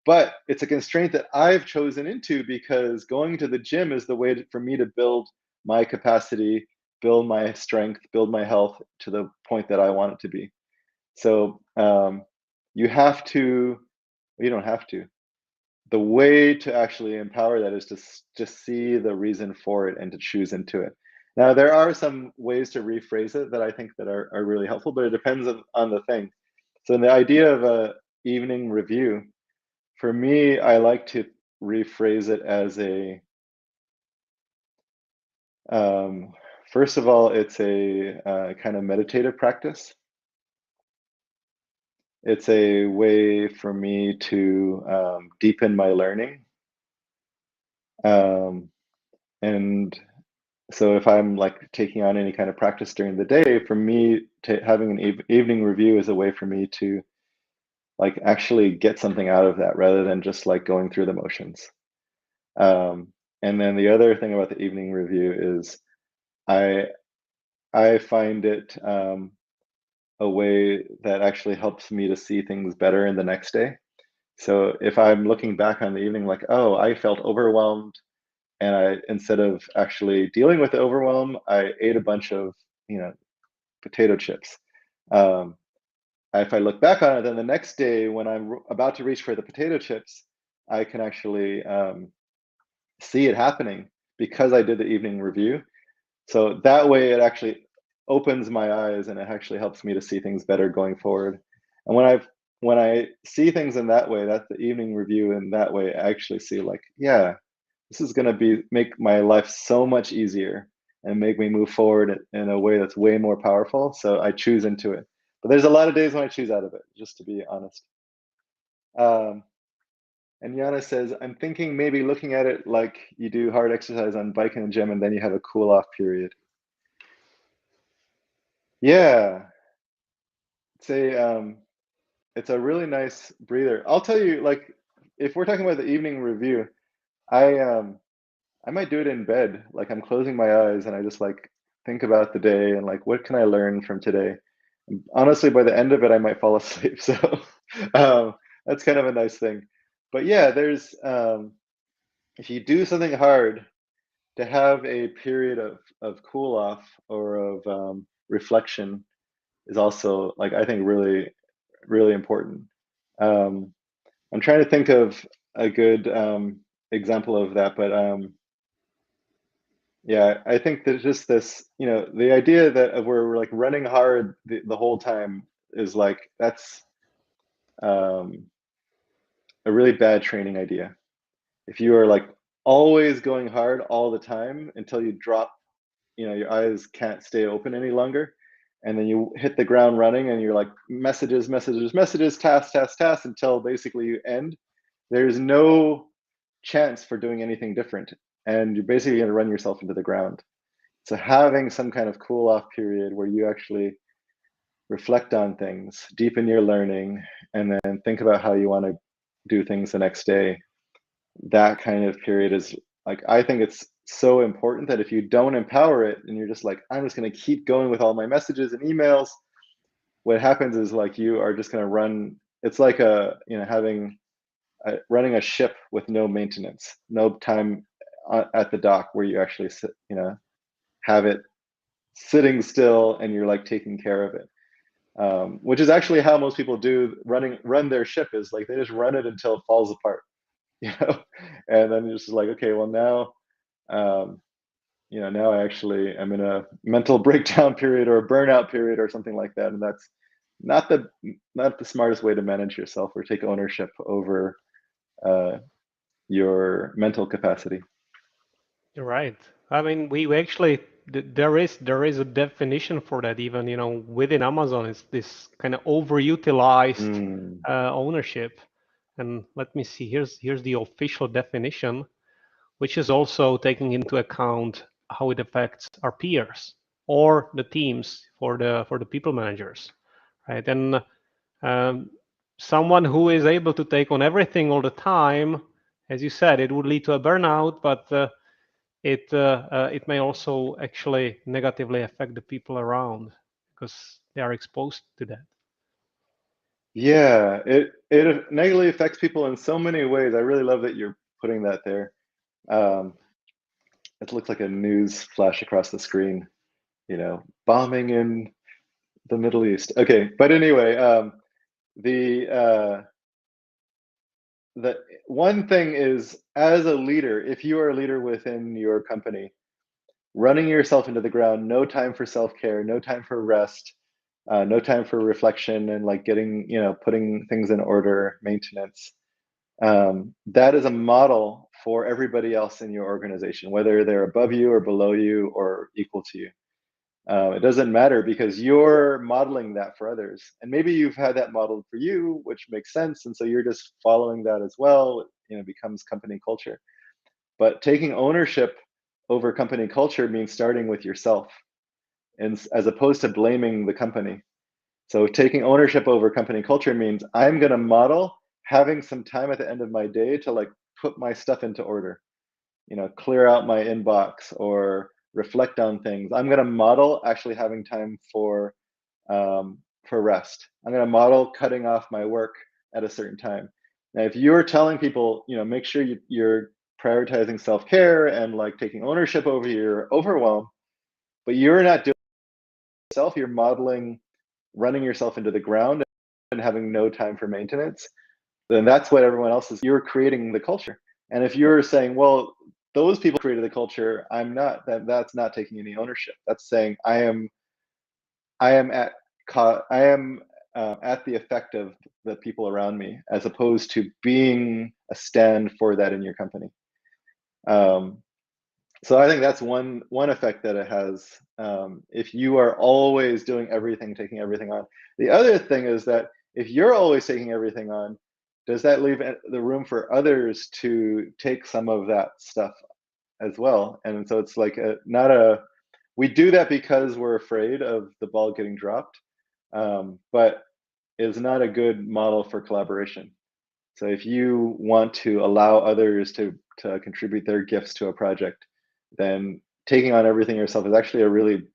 but it's a constraint that I've chosen into because going to the gym is the way for me to build my capacity, build my strength, build my health to the point that I want it to be. So you have to, you don't have to, the way to actually empower that is to just see the reason for it and to choose into it. Now, there are some ways to rephrase it that I think that are really helpful, but it depends on the thing. So in the idea of a evening review, for me, I like to rephrase it as a, um, first of all, it's a kind of meditative practice. It's a way for me to deepen my learning. Um, and so if I'm like taking on any kind of practice during the day, for me, having an evening review is a way for me to like actually get something out of that rather than just like going through the motions. Um, and then the other thing about the evening review is I I find it a way that actually helps me to see things better in the next day. So if I'm looking back on the evening, like, oh, I felt overwhelmed, and I instead of actually dealing with the overwhelm, I ate a bunch of, you know, potato chips. Um, if I look back on it, then the next day when I'm about to reach for the potato chips, I can actually see it happening because I did the evening review. So that way, it actually opens my eyes and it actually helps me to see things better going forward. And when I see things in that way, that's the evening review. In that way, I actually see like, yeah, this is going to be make my life so much easier and make me move forward in a way that's way more powerful. So I choose into it. But there's a lot of days when I choose out of it, just to be honest. Um, and Yana says, I'm thinking maybe looking at it like you do hard exercise on bike in the gym and then you have a cool off period. Yeah, it's it's a really nice breather. I'll tell you, like, if we're talking about the evening review, I I might do it in bed. Like I'm closing my eyes and I just like think about the day and like what can I learn from today. And honestly, by the end of it, I might fall asleep. So that's kind of a nice thing. But yeah, there's if you do something hard, to have a period of cool off or of reflection is also like I think really important. Um, I'm trying to think of a good example of that, but yeah, I think there's just this, you know, the idea that we're like running hard the whole time is like that's um, a really bad training idea. If you are like always going hard all the time until you drop, you know, your eyes can't stay open any longer, and then you hit the ground running and you're like messages, messages, messages, task, task, task until basically you end. There's no chance for doing anything different, and you're basically going to run yourself into the ground. So having some kind of cool off period where you actually reflect on things, deepen your learning, and then think about how you want to do things the next day, that kind of period is like I think it's so important that if you don't empower it and you're just like I'm just going to keep going with all my messages and emails, what happens is like you are just going to run. It's like a, you know, having running a ship with no maintenance, no time at the dock where you actually sit, you know, have it sitting still and you're like taking care of it. Which is actually how most people do run their ship, is like they just run it until it falls apart, you know, and then you're just like, okay, well now, um, you know, now I actually am in a mental breakdown period or a burnout period or something like that, and that's not the not the smartest way to manage yourself or take ownership over uh, your mental capacity. You're right. I mean, we actually there is a definition for that even, you know, within Amazon. It's this kind of overutilized Mm. ownership. And let me see. Here's the official definition, which is also taking into account how it affects our peers or the teams for the people managers, right? And um, someone who is able to take on everything all the time, as you said, it would lead to a burnout, but it may also actually negatively affect the people around because they are exposed to that. Yeah, it negatively affects people in so many ways. I really love that you're putting that there. Um, it looks like a news flash across the screen, you know, bombing in the Middle East. Okay, but anyway, the the one thing is, as a leader, if you are a leader within your company, running yourself into the ground, no time for self-care, no time for rest, no time for reflection and like getting, putting things in order, maintenance. That is a model for everybody else in your organization, whether they're above you or below you or equal to you. It doesn't matter because you're modeling that for others. And maybe you've had that modeled for you, which makes sense. And so you're just following that as well, becomes company culture. But taking ownership over company culture means starting with yourself, and as opposed to blaming the company. So taking ownership over company culture means I'm going to model having some time at the end of my day to like put my stuff into order, clear out my inbox or reflect on things. I'm going to model actually having time for rest. I'm going to model cutting off my work at a certain time. Now, if you're telling people, make sure you're prioritizing self-care and like taking ownership over your overwhelm, but you're not doing it yourself, you're modeling running yourself into the ground and having no time for maintenance, then that's what everyone else is. You're creating the culture. And if you're saying, well, those people created the culture, I'm not, then that's not taking any ownership. That's saying I am at I am at the effect of the people around me, as opposed to being a stand for that in your company. Um, so I think that's one effect that it has. If you are always doing everything, taking everything on. The other thing is that if you're always taking everything on, does that leave the room for others to take some of that stuff as well? And so it's like not a, we do that because we're afraid of the ball getting dropped, but is not a good model for collaboration. So if you want to allow others to contribute their gifts to a project, then taking on everything yourself is actually a really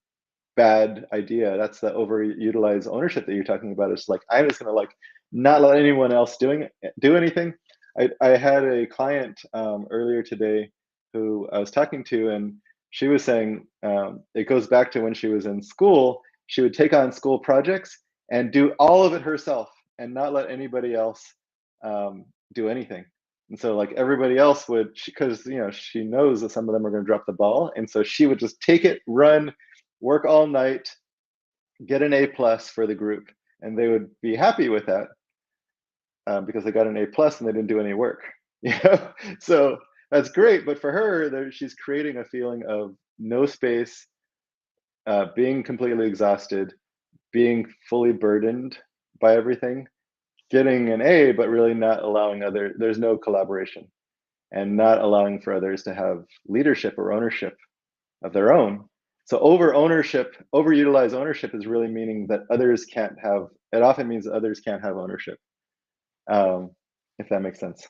bad idea. That's the overutilized ownership that you're talking about. It's like, I'm just gonna like not let anyone else do anything. I had a client earlier today who I was talking to, and she was saying it goes back to when she was in school. She would take on school projects and do all of it herself and not let anybody else do anything. And so like everybody else would, because she knows that some of them are going to drop the ball, and so she would just take it, run, work all night, get an A+ for the group, and they would be happy with that because they got an A+ and they didn't do any work. So that's great, but for her, she's creating a feeling of no space, being completely exhausted, being fully burdened by everything, getting an A, but really not allowing there's no collaboration, and not allowing for others to have leadership or ownership of their own. So overutilized ownership is really meaning that others can't have, it often means that others can't have ownership, um, if that makes sense.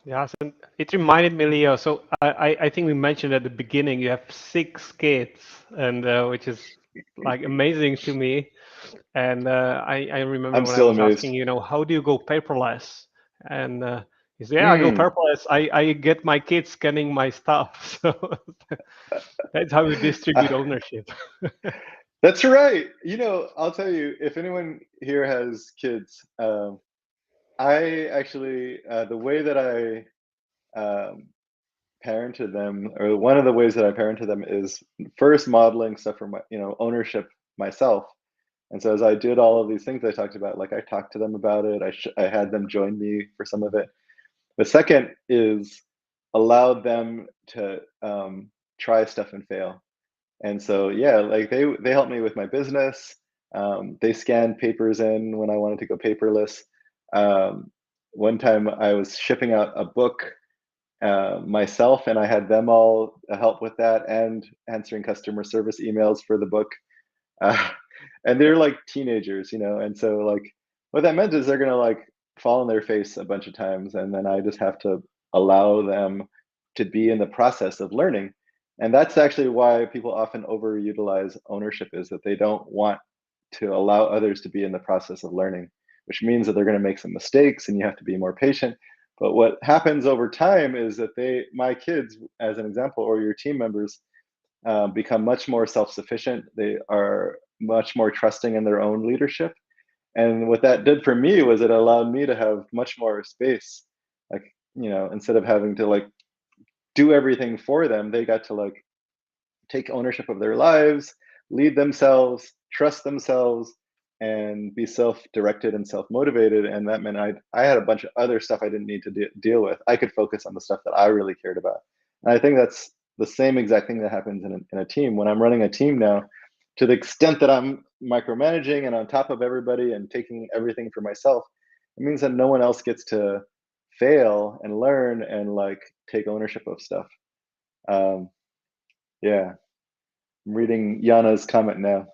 Yeah, so it reminded me, Leo. So I think we mentioned at the beginning you have 6 kids, and which is like amazing to me. And I remember I'm when I still was amazed. asking, how do you go paperless? And he said, yeah, I go Mm. paperless. I get my kids scanning my stuff. So that's how we distribute Uh, ownership. that's right. I'll tell you, if anyone here has kids, I actually, the way that I um, parented them, or one of the ways that I parented them, is first modeling stuff for my, ownership myself. And so as I did all of these things I talked about, like I talked to them about it, I had them join me for some of it. The second is allowed them to try stuff and fail. And so yeah, like they helped me with my business. They scanned papers in when I wanted to go paperless. Um, one time I was shipping out a book myself, and I had them all help with that and answering customer service emails for the book. Uh, and they're like teenagers, and so like what that meant is they're gonna like fall on their face a bunch of times, and then I just have to allow them to be in the process of learning. And that's actually why people often overutilize ownership, is that they don't want to allow others to be in the process of learning, which means that they're going to make some mistakes and you have to be more patient. But what happens over time is that my kids, as an example, or your team members, become much more self-sufficient. They are much more trusting in their own leadership. And what that did for me was it allowed me to have much more space Like, instead of having to like do everything for them, they got to like take ownership of their lives, lead themselves, trust themselves, and be self-directed and self-motivated. And that meant I had a bunch of other stuff I didn't need to deal with. I could focus on the stuff that I really cared about. And I think that's the same exact thing that happens in a team. When I'm running a team now, to the extent that I'm micromanaging and on top of everybody and taking everything for myself, it means that no one else gets to fail and learn and like take ownership of stuff. Um, yeah, I'm reading Yana's comment now.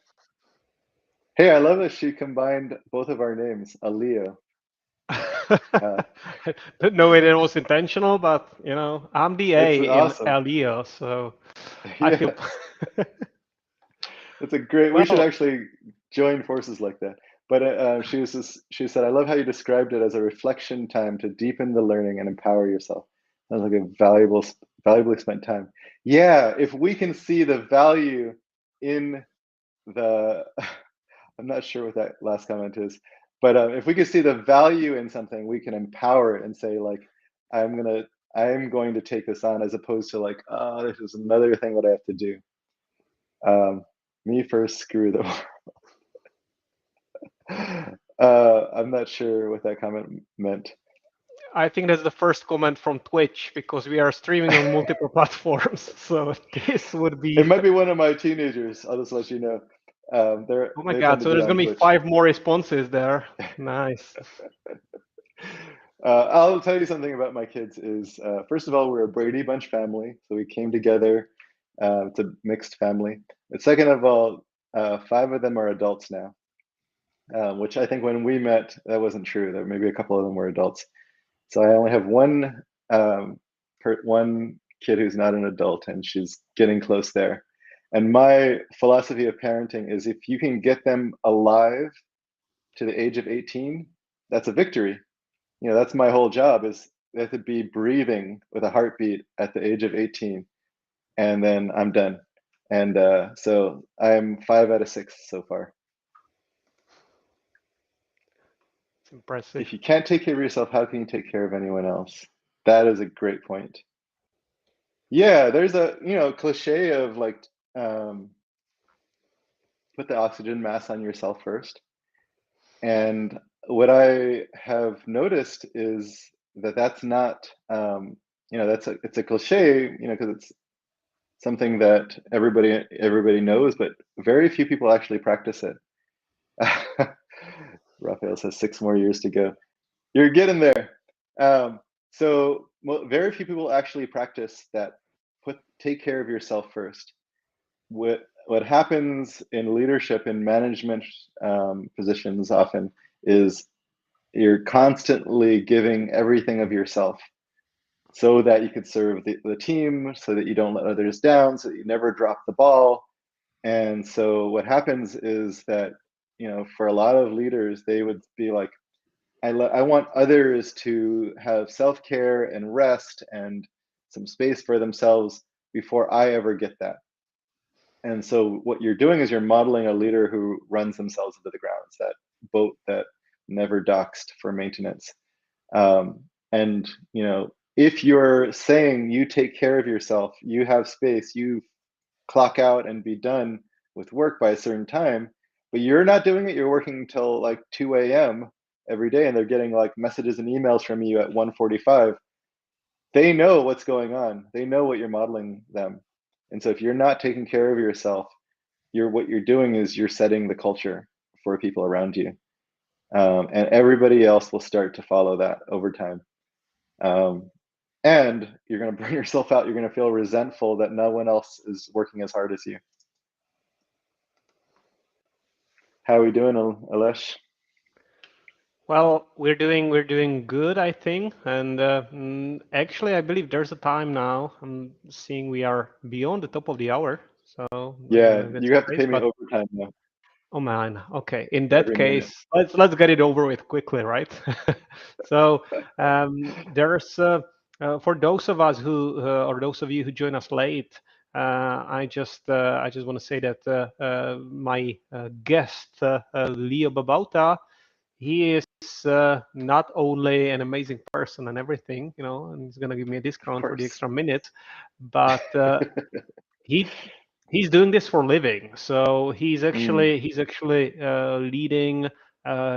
Hey, I love that she combined both of our names, a Leo. Uh, No, it was intentional, but I'm the it's A in awesome. Leo, so I feel. Yes, it's a great. We should Well, actually join forces like that. But she said, I love how you described it as a reflection time to deepen the learning and empower yourself. That was like a valuably spent time. Yeah, if we can see the value in the I'm not sure what that last comment is, but if we can see the value in something, we can empower it and say like, I'm gonna, I'm going to take this on, as opposed to like, oh, this is another thing that I have to do. Um, Me first, screw the world. I'm not sure what that comment meant. I think that's the first comment from Twitch because we are streaming on multiple platforms. So this would It be. might be one of my teenagers. I'll just let you know. Oh my They tend God! to So be there's on gonna be Twitch. 5 more responses there. Nice. I'll tell you something about my kids is, first of all, we're a Brady Bunch family. So we came together. It's a mixed family. And second of all, 5 of them are adults now, which I think when we met, that wasn't true. That maybe a couple of them were adults. So I only have um, one kid who's not an adult, and she's getting close there. And my philosophy of parenting is if you can get them alive to the age of 18, that's a victory. That's my whole job, is they have to be breathing with a heartbeat at the age of 18, and then I'm done. And so I'm 5 out of 6 so far. It's impressive. If you can't take care of yourself, how can you take care of anyone else? That is a great point. Yeah, there's a cliche of like, um, put the oxygen mask on yourself first. And what I have noticed is that that's not, it's a cliche, because it's something that everybody knows, but very few people actually practice it. Raphael says 6 more years to go. You're getting there. Um, so well, very few people actually practice that. Take care of yourself first. What happens in leadership and management positions often is you're constantly giving everything of yourself so that you could serve the team, so that you don't let others down, so that you never drop the ball. And so what happens is that, for a lot of leaders, they would be like, I want others to have self-care and rest and some space for themselves before I ever get that. And so what you're doing is you're modeling a leader who runs themselves into the ground. It's that boat that never docked for maintenance. And if you're saying you take care of yourself, you have space, you clock out and be done with work by a certain time, but you're not doing it, you're working until like 2 a.m. every day, and they're getting like messages and emails from you at 1:45. They know what's going on. They know what you're modeling them. And so if you're not taking care of yourself, what you're doing is you're setting the culture for people around you. And everybody else will start to follow that over time. Um, and you're going to burn yourself out. You're going to feel resentful that no one else is working as hard as you. How are we doing, Alesh? Well, we're doing good, I think, and actually, I believe there's a time now. I'm seeing we are beyond the top of the hour, so Yeah, that's you have to great. pay me But overtime now oh man, okay. In for that every minute. case, let's get it over with quickly, right? So there's for those of us who or those of you who join us late, I just want to say that my guest Leo Babauta, he is not only an amazing person and everything, and he's gonna give me a Of discount for the course. extra minute, but he he's doing this for a living. So Mm, he's actually leading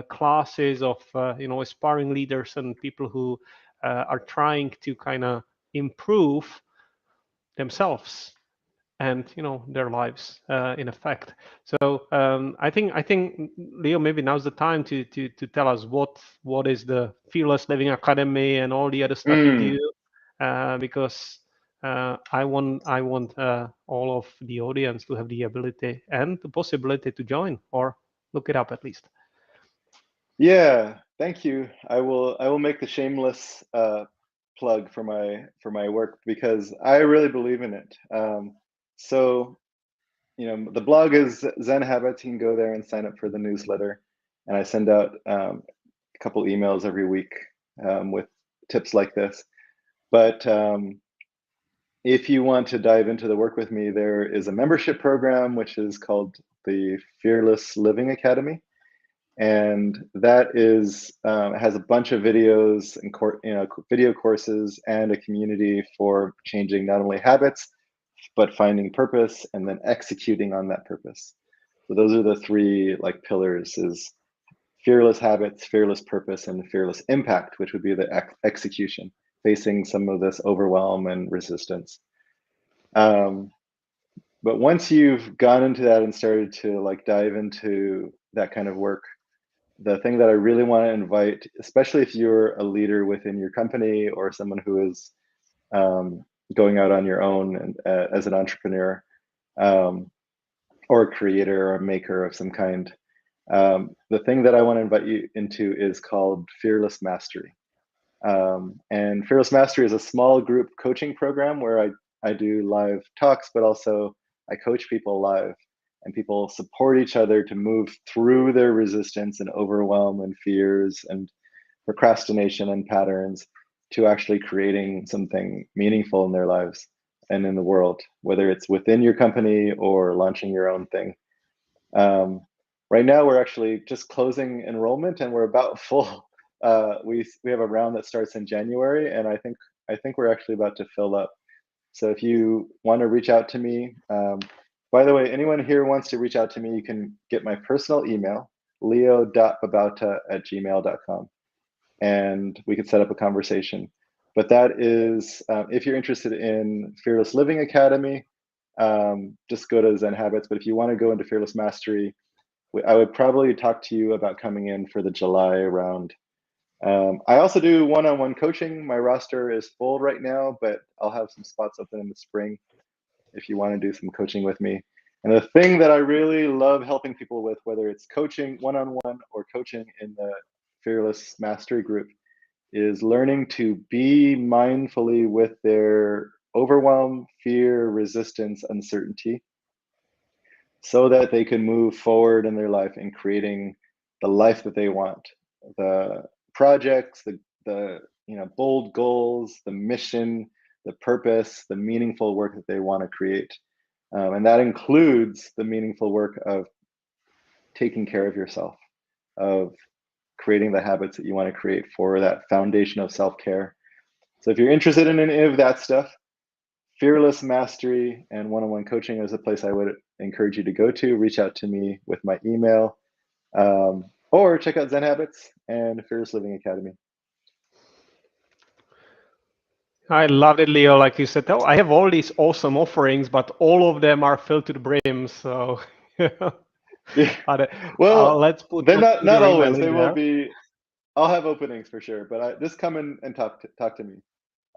classes of aspiring leaders and people who are trying to kind of improve themselves and their lives in effect. So I think Leo, maybe now's the time to tell us what is the Fearless Living Academy and all the other stuff you do, mm. because I want all of the audience to have the ability and the possibility to join or look it up at least. Yeah, thank you. I will make the shameless plug for my work because I really believe in it. So the blog is Zen Habits. You can go there and sign up for the newsletter, and I send out a couple emails every week with tips like this. But if you want to dive into the work with me, there is a membership program which is called the Fearless Living Academy, and that is has a bunch of videos and video courses and a community for changing not only habits but finding purpose and then executing on that purpose. So those are the three like pillars: is fearless habits, fearless purpose, and fearless impact, which would be the execution, facing some of this overwhelm and resistance. Um, but once you've gone into that and started to like dive into that kind of work, the thing that I really want to invite, especially if you're a leader within your company or someone who is going out on your own and as an entrepreneur, um, or a creator or a maker of some kind, the thing that I want to invite you into is called Fearless Mastery. And Fearless Mastery is a small group coaching program where I do live talks, but also I coach people live, and people support each other to move through their resistance and overwhelm and fears and procrastination and patterns to actually creating something meaningful in their lives and in the world, whether it's within your company or launching your own thing. Um, right now, we're actually just closing enrollment, and we're about full. We have a round that starts in January, and I think we're actually about to fill up. So if you want to reach out to me, by the way, anyone here wants to reach out to me, you can get my personal email, leo.babauta@gmail.com, and we could set up a conversation. But that is, if you're interested in Fearless Living Academy, just go to Zen Habits. But if you want to go into Fearless Mastery, I would probably talk to you about coming in for the July round. I also do one-on-one coaching. My roster is full right now, but I'll have some spots open in the spring if you want to do some coaching with me. And the thing that I really love helping people with, whether it's coaching one-on-one or coaching in the Fearless Mastery group, is learning to be mindfully with their overwhelm, fear, resistance, uncertainty, so that they can move forward in their life in creating the life that they want, the projects, the bold goals, the mission, the purpose, the meaningful work that they want to create. And that includes the meaningful work of taking care of yourself, of creating the habits that you want to create for that foundation of self-care. So if you're interested in any of that stuff, Fearless Mastery and one-on-one coaching is a place I would encourage you to go to. Reach out to me with my email, or check out Zen Habits and Fearless Living Academy. I loved it, Leo. Like you said, oh, I have all these awesome offerings, but all of them are filled to the brim. So, Yeah. but, Well, let's they're not put not your email always. in They will there. be. I'll have openings for sure, but just come in and talk to me.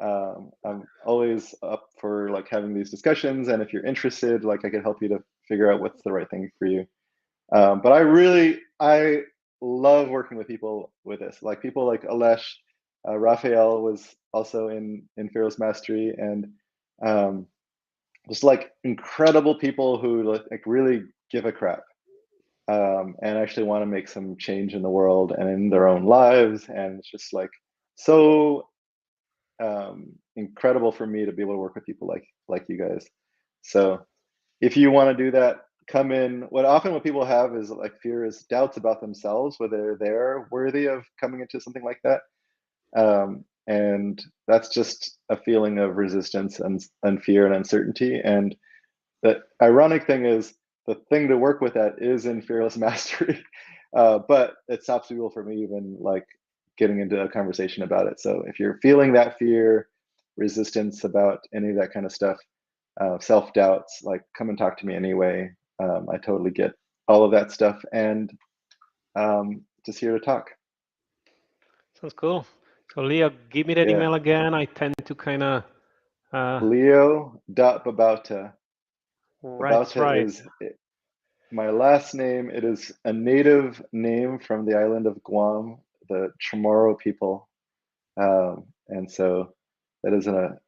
I'm always up for like having these discussions, and if you're interested, like I could help you to figure out what's the right thing for you. But I love working with people with this, like people like Alesh, Raphael was also in Fearless Mastery, and um, just like incredible people who like really give a crap, and actually want to make some change in the world and in their own lives, and it's just like so incredible for me to be able to work with people like you guys. So if you want to do that, come in. What people have is like fear is doubts about themselves, whether they're worthy of coming into something like that. And that's just a feeling of resistance and fear and uncertainty. And the ironic thing is, the thing to work with that is in fearless mastery, but it stops people from even like getting into a conversation about it. So if you're feeling that fear, resistance about any of that kind of stuff, self doubts, like come and talk to me anyway. I totally get all of that stuff, and just here to talk. Sounds cool. So Leo, give me that Yeah, email again. I tend to kind of Leo.Babauta. right. That's Babauta right. is my last name. It is a native name from the island of Guam, the Chamorro people, and so that is a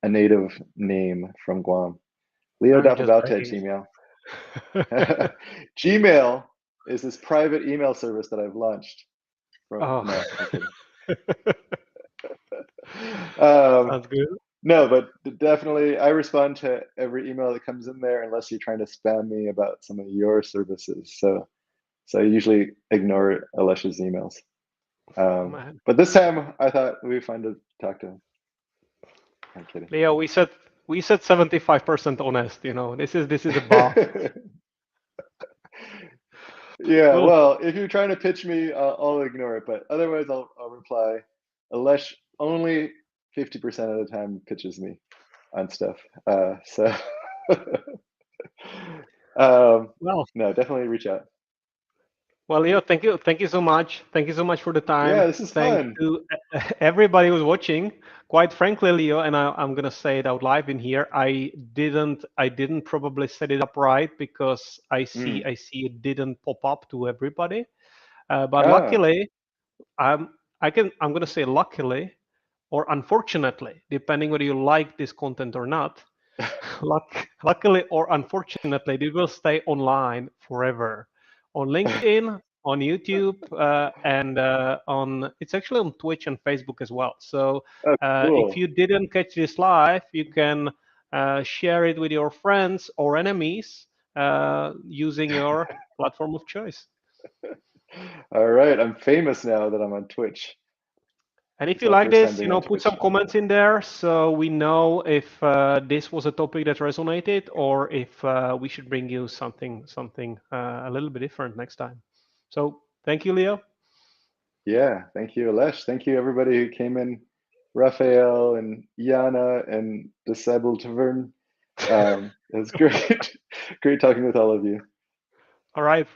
native name from Guam. I'm just Leo.Babauta at bragging. Gmail. Gmail is this private email service that I've launched. Oh, No, I'm kidding. Um, sounds good. no, but definitely, I respond to every email that comes in there, unless you're trying to spam me about some of your services. So I usually ignore Alesh's emails. Oh man, But this time, I thought it would be fun to talk to him. I'm kidding. Leo, we said 75% honest. This is a bar. Yeah, Cool. well, if you're trying to pitch me, I'll ignore it, but otherwise, I'll reply. Alesh only 50% of the time pitches me on stuff. So um, Well, no, definitely reach out. Leo, thank you so much. Thank you so much for the time. Yeah, this is Thanks fun. to everybody who's watching. Quite frankly, Leo, and I'm gonna say it out live in here. I didn't probably set it up right because I see Mm. I see it didn't pop up to everybody. But Ah, luckily, I'm gonna say luckily or unfortunately, depending whether you like this content or not. Luckily or unfortunately, it will stay online forever on LinkedIn, on YouTube, and on it's actually on Twitch and Facebook as well. So oh, if cool. you didn't catch this live, you can share it with your friends or enemies using your platform of choice. All right, I'm famous now that I'm on Twitch. And if It's you my like first time this, being on put some Twitch. comments in there so we know if this was a topic that resonated or if we should bring you something a little bit different next time. So thank you, Leo. Yeah, thank you, Alesh. Thank you, everybody who came in, Raphael and Yana and Disciple Tavern. It was great, great talking with all of you. All right.